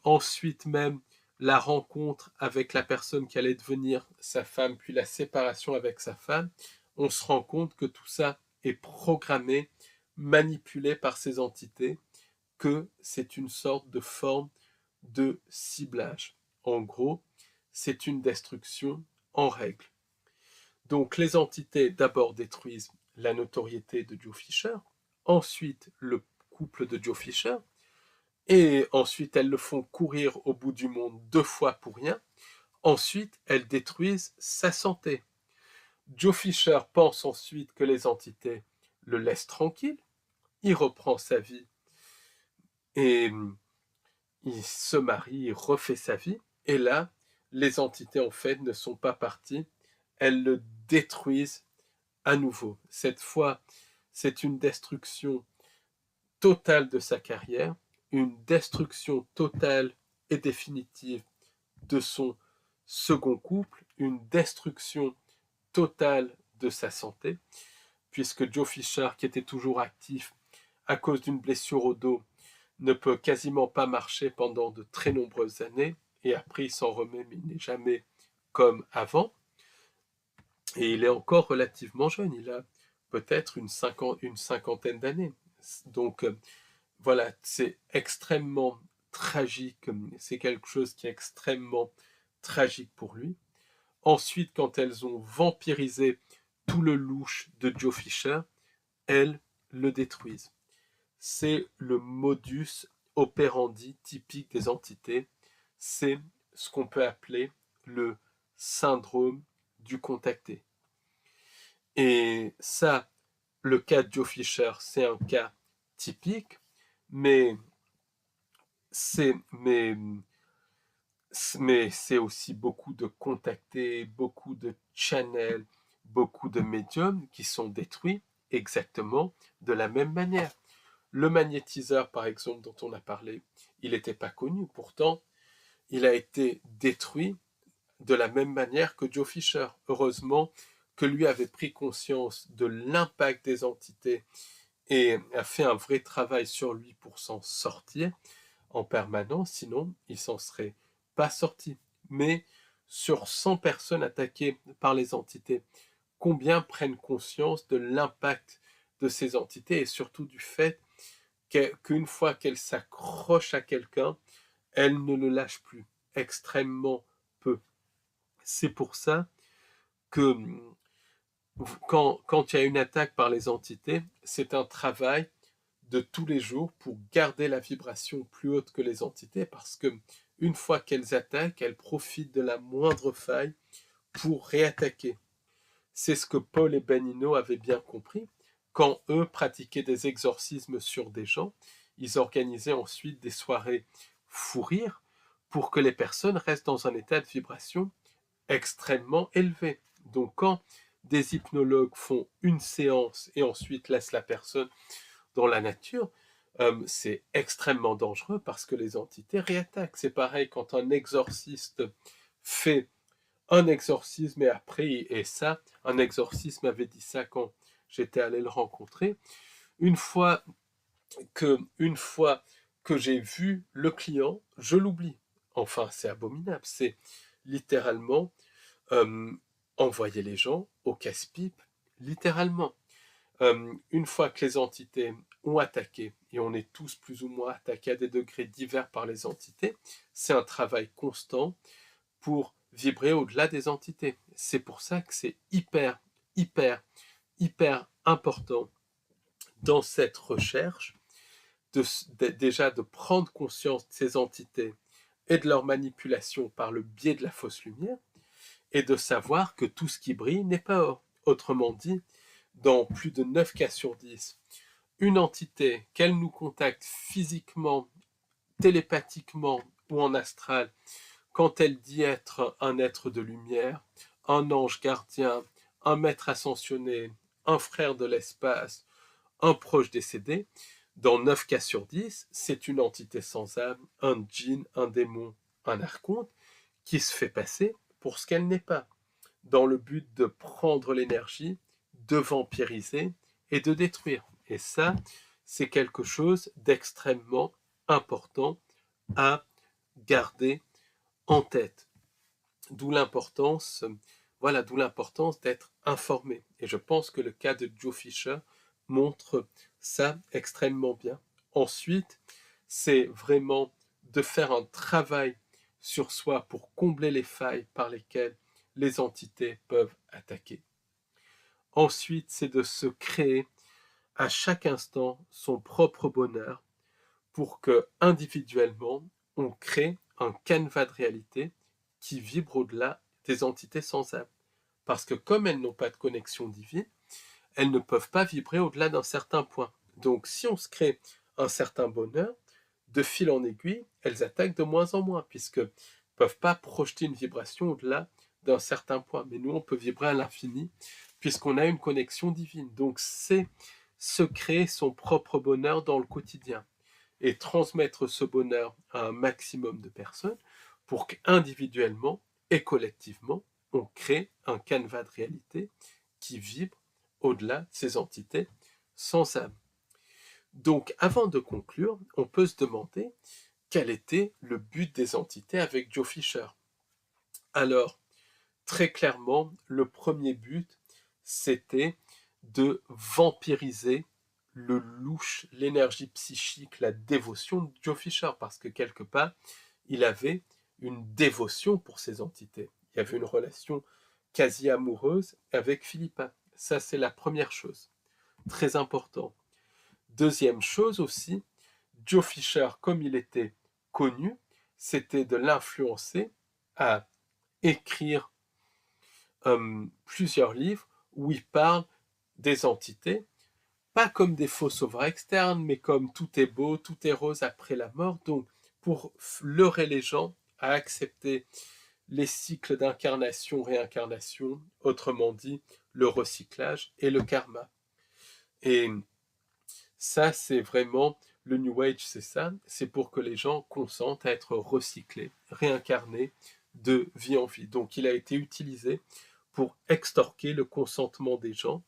ensuite même la rencontre avec la personne qui allait devenir sa femme, puis la séparation avec sa femme, on se rend compte que tout ça est programmé, manipulé par ces entités, que c'est une sorte de forme de ciblage. En gros, c'est une destruction en règle. Donc les entités d'abord détruisent la notoriété de Joe Fisher, ensuite le couple de Joe Fisher, et ensuite elles le font courir au bout du monde 2 fois pour rien. Ensuite, elles détruisent sa santé. Joe Fisher pense ensuite que les entités le laissent tranquille, il reprend sa vie et il se marie, il refait sa vie, et là, les entités en fait ne sont pas parties, elles le détruisent à nouveau. Cette fois, c'est une destruction totale de sa carrière, une destruction totale et définitive de son second couple, une destruction totale de sa santé, puisque Joe Fisher, qui était toujours actif à cause d'une blessure au dos, ne peut quasiment pas marcher pendant de très nombreuses années, et après il s'en remet, mais il n'est jamais comme avant. Et il est encore relativement jeune, il a peut-être une cinquantaine d'années. Donc voilà, c'est extrêmement tragique, c'est quelque chose qui est extrêmement tragique pour lui. Ensuite, quand elles ont vampirisé tout le louche de Joe Fisher, elles le détruisent. C'est le modus operandi typique des entités, c'est ce qu'on peut appeler le syndrome du contacté. Et ça, le cas de Joe Fisher, c'est un cas typique, mais c'est aussi beaucoup de contactés, beaucoup de channels, beaucoup de médiums qui sont détruits exactement de la même manière. Le magnétiseur, par exemple, dont on a parlé, il n'était pas connu. Pourtant, il a été détruit de la même manière que Joe Fisher. Heureusement que lui avait pris conscience de l'impact des entités et a fait un vrai travail sur lui pour s'en sortir en permanence, sinon il s'en serait pas sorti. Mais sur 100 personnes attaquées par les entités, combien prennent conscience de l'impact de ces entités et surtout du fait qu'une fois qu'elles s'accrochent à quelqu'un, elles ne le lâchent plus, extrêmement peu. C'est pour ça que quand il y a une attaque par les entités, c'est un travail de tous les jours pour garder la vibration plus haute que les entités, parce que une fois qu'elles attaquent, elles profitent de la moindre faille pour réattaquer. C'est ce que Paul et Benigno avaient bien compris. Quand eux pratiquaient des exorcismes sur des gens, ils organisaient ensuite des soirées fou rire pour que les personnes restent dans un état de vibration extrêmement élevé. Donc quand des hypnologues font une séance et ensuite laissent la personne dans la nature, c'est extrêmement dangereux parce que les entités réattaquent. C'est pareil quand un exorciste fait un exorcisme et après, et ça, un exorcisme avait dit ça quand j'étais allé le rencontrer, une fois que j'ai vu le client, je l'oublie. Enfin, c'est abominable, c'est littéralement envoyer les gens au casse-pipe, littéralement. Une fois que les entités ont attaqué, et on est tous plus ou moins attaqués à des degrés divers par les entités, c'est un travail constant pour vibrer au-delà des entités. C'est pour ça que c'est hyper, hyper, hyper important dans cette recherche déjà de prendre conscience de ces entités et de leur manipulation par le biais de la fausse lumière, et de savoir que tout ce qui brille n'est pas or. Autrement dit, dans plus de 9 cas sur 10, une entité, qu'elle nous contacte physiquement, télépathiquement ou en astral, quand elle dit être un être de lumière, un ange gardien, un maître ascensionné, un frère de l'espace, un proche décédé, dans 9 cas sur 10, c'est une entité sans âme, un djinn, un démon, un archonte, qui se fait passer pour ce qu'elle n'est pas, dans le but de prendre l'énergie, de vampiriser et de détruire. Et ça, c'est quelque chose d'extrêmement important à garder en tête. D'où l'importance, d'où l'importance d'être informé. Et je pense que le cas de Joe Fisher montre ça extrêmement bien. Ensuite, c'est vraiment de faire un travail sur soi pour combler les failles par lesquelles les entités peuvent attaquer. Ensuite, c'est de se créer à chaque instant son propre bonheur pour que, individuellement, on crée un canevas de réalité qui vibre au-delà des entités sans âme. Parce que comme elles n'ont pas de connexion divine, elles ne peuvent pas vibrer au-delà d'un certain point. Donc si on se crée un certain bonheur, de fil en aiguille, elles attaquent de moins en moins, puisqu'elles ne peuvent pas projeter une vibration au-delà d'un certain point. Mais nous, on peut vibrer à l'infini, puisqu'on a une connexion divine. Donc c'est se créer son propre bonheur dans le quotidien et transmettre ce bonheur à un maximum de personnes pour qu'individuellement et collectivement, on crée un canevas de réalité qui vibre au-delà de ces entités sans âme. Donc, avant de conclure, on peut se demander quel était le but des entités avec Joe Fisher. Alors, très clairement, le premier but, c'était de vampiriser le louche, l'énergie psychique, la dévotion de Joe Fisher, parce que quelque part, il avait une dévotion pour ces entités. Il y avait une relation quasi amoureuse avec Philippa. Ça, c'est la première chose. Très important. Deuxième chose aussi, Joe Fisher, comme il était connu, c'était de l'influencer à écrire plusieurs livres où il parle des entités, pas comme des faux sauveurs externes, mais comme tout est beau, tout est rose après la mort. Donc, pour leurrer les gens à accepter les cycles d'incarnation, réincarnation, autrement dit, le recyclage et le karma. Et ça, c'est vraiment, le New Age, c'est ça, c'est pour que les gens consentent à être recyclés, réincarnés de vie en vie. Donc, il a été utilisé pour extorquer le consentement des gens,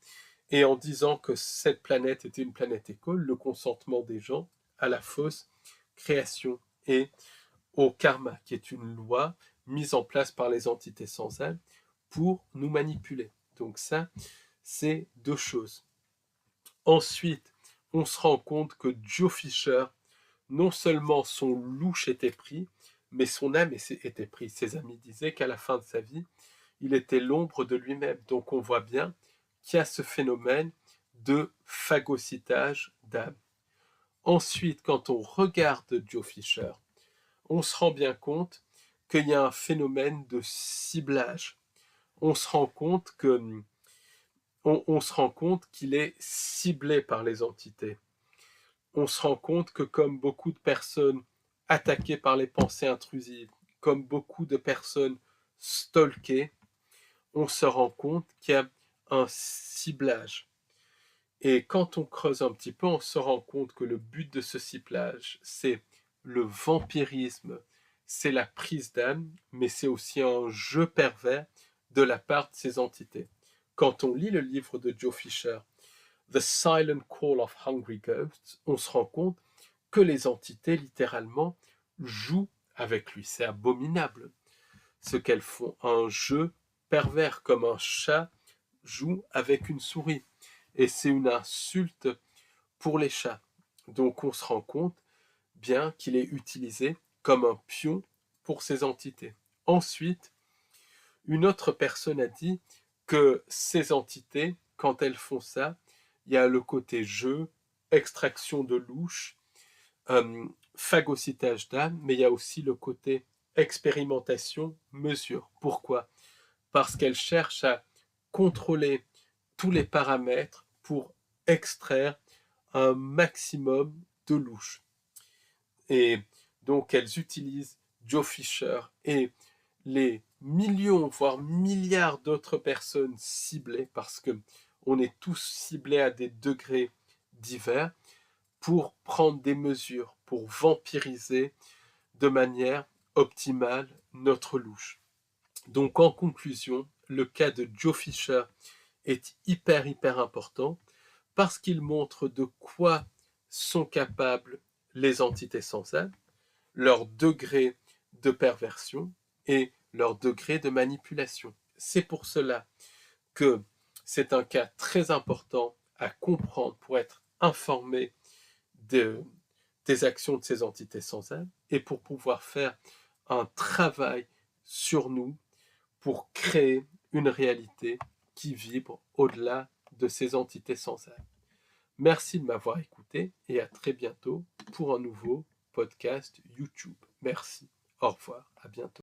et en disant que cette planète était une planète école, le consentement des gens à la fausse création et au karma, qui est une loi mise en place par les entités sans âme pour nous manipuler. Donc ça, c'est deux choses. Ensuite, on se rend compte que Joe Fisher, non seulement son louche était pris, mais son âme était prise. Ses amis disaient qu'à la fin de sa vie, il était l'ombre de lui-même. Donc on voit bien qu'il y a ce phénomène de phagocytage d'âme. Ensuite, quand on regarde Joe Fisher, on se rend bien compte qu'il y a un phénomène de ciblage. On se rend compte qu'il est ciblé par les entités. On se rend compte que comme beaucoup de personnes attaquées par les pensées intrusives, comme beaucoup de personnes stalkées, on se rend compte qu'il y a un ciblage. Et quand on creuse un petit peu, on se rend compte que le but de ce ciblage, c'est le vampirisme, c'est la prise d'âme, mais c'est aussi un jeu pervers de la part de ces entités. Quand on lit le livre de Joe Fisher, The Silent Call of Hungry Ghosts, on se rend compte que les entités, littéralement, jouent avec lui. C'est abominable ce qu'elles font. Un jeu pervers, comme un chat joue avec une souris. Et c'est une insulte pour les chats. Donc on se rend compte bien qu'il est utilisé comme un pion pour ces entités. Ensuite, une autre personne a dit que ces entités, quand elles font ça, il y a le côté jeu, extraction de louche, phagocytage d'âme, mais il y a aussi le côté expérimentation, mesure. Pourquoi ? Parce qu'elles cherchent à contrôler tous les paramètres pour extraire un maximum de louche. Et donc elles utilisent Joe Fisher et les millions, voire milliards d'autres personnes ciblées, parce que on est tous ciblés à des degrés divers, pour prendre des mesures, pour vampiriser de manière optimale notre louche. Donc en conclusion, le cas de Joe Fisher est hyper important parce qu'il montre de quoi sont capables les entités sans âme, leur degré de perversion, et leur degré de manipulation. C'est pour cela que c'est un cas très important à comprendre pour être informé des actions de ces entités sans âme et pour pouvoir faire un travail sur nous pour créer une réalité qui vibre au-delà de ces entités sans âme. Merci de m'avoir écouté et à très bientôt pour un nouveau podcast YouTube. Merci. Au revoir. À bientôt.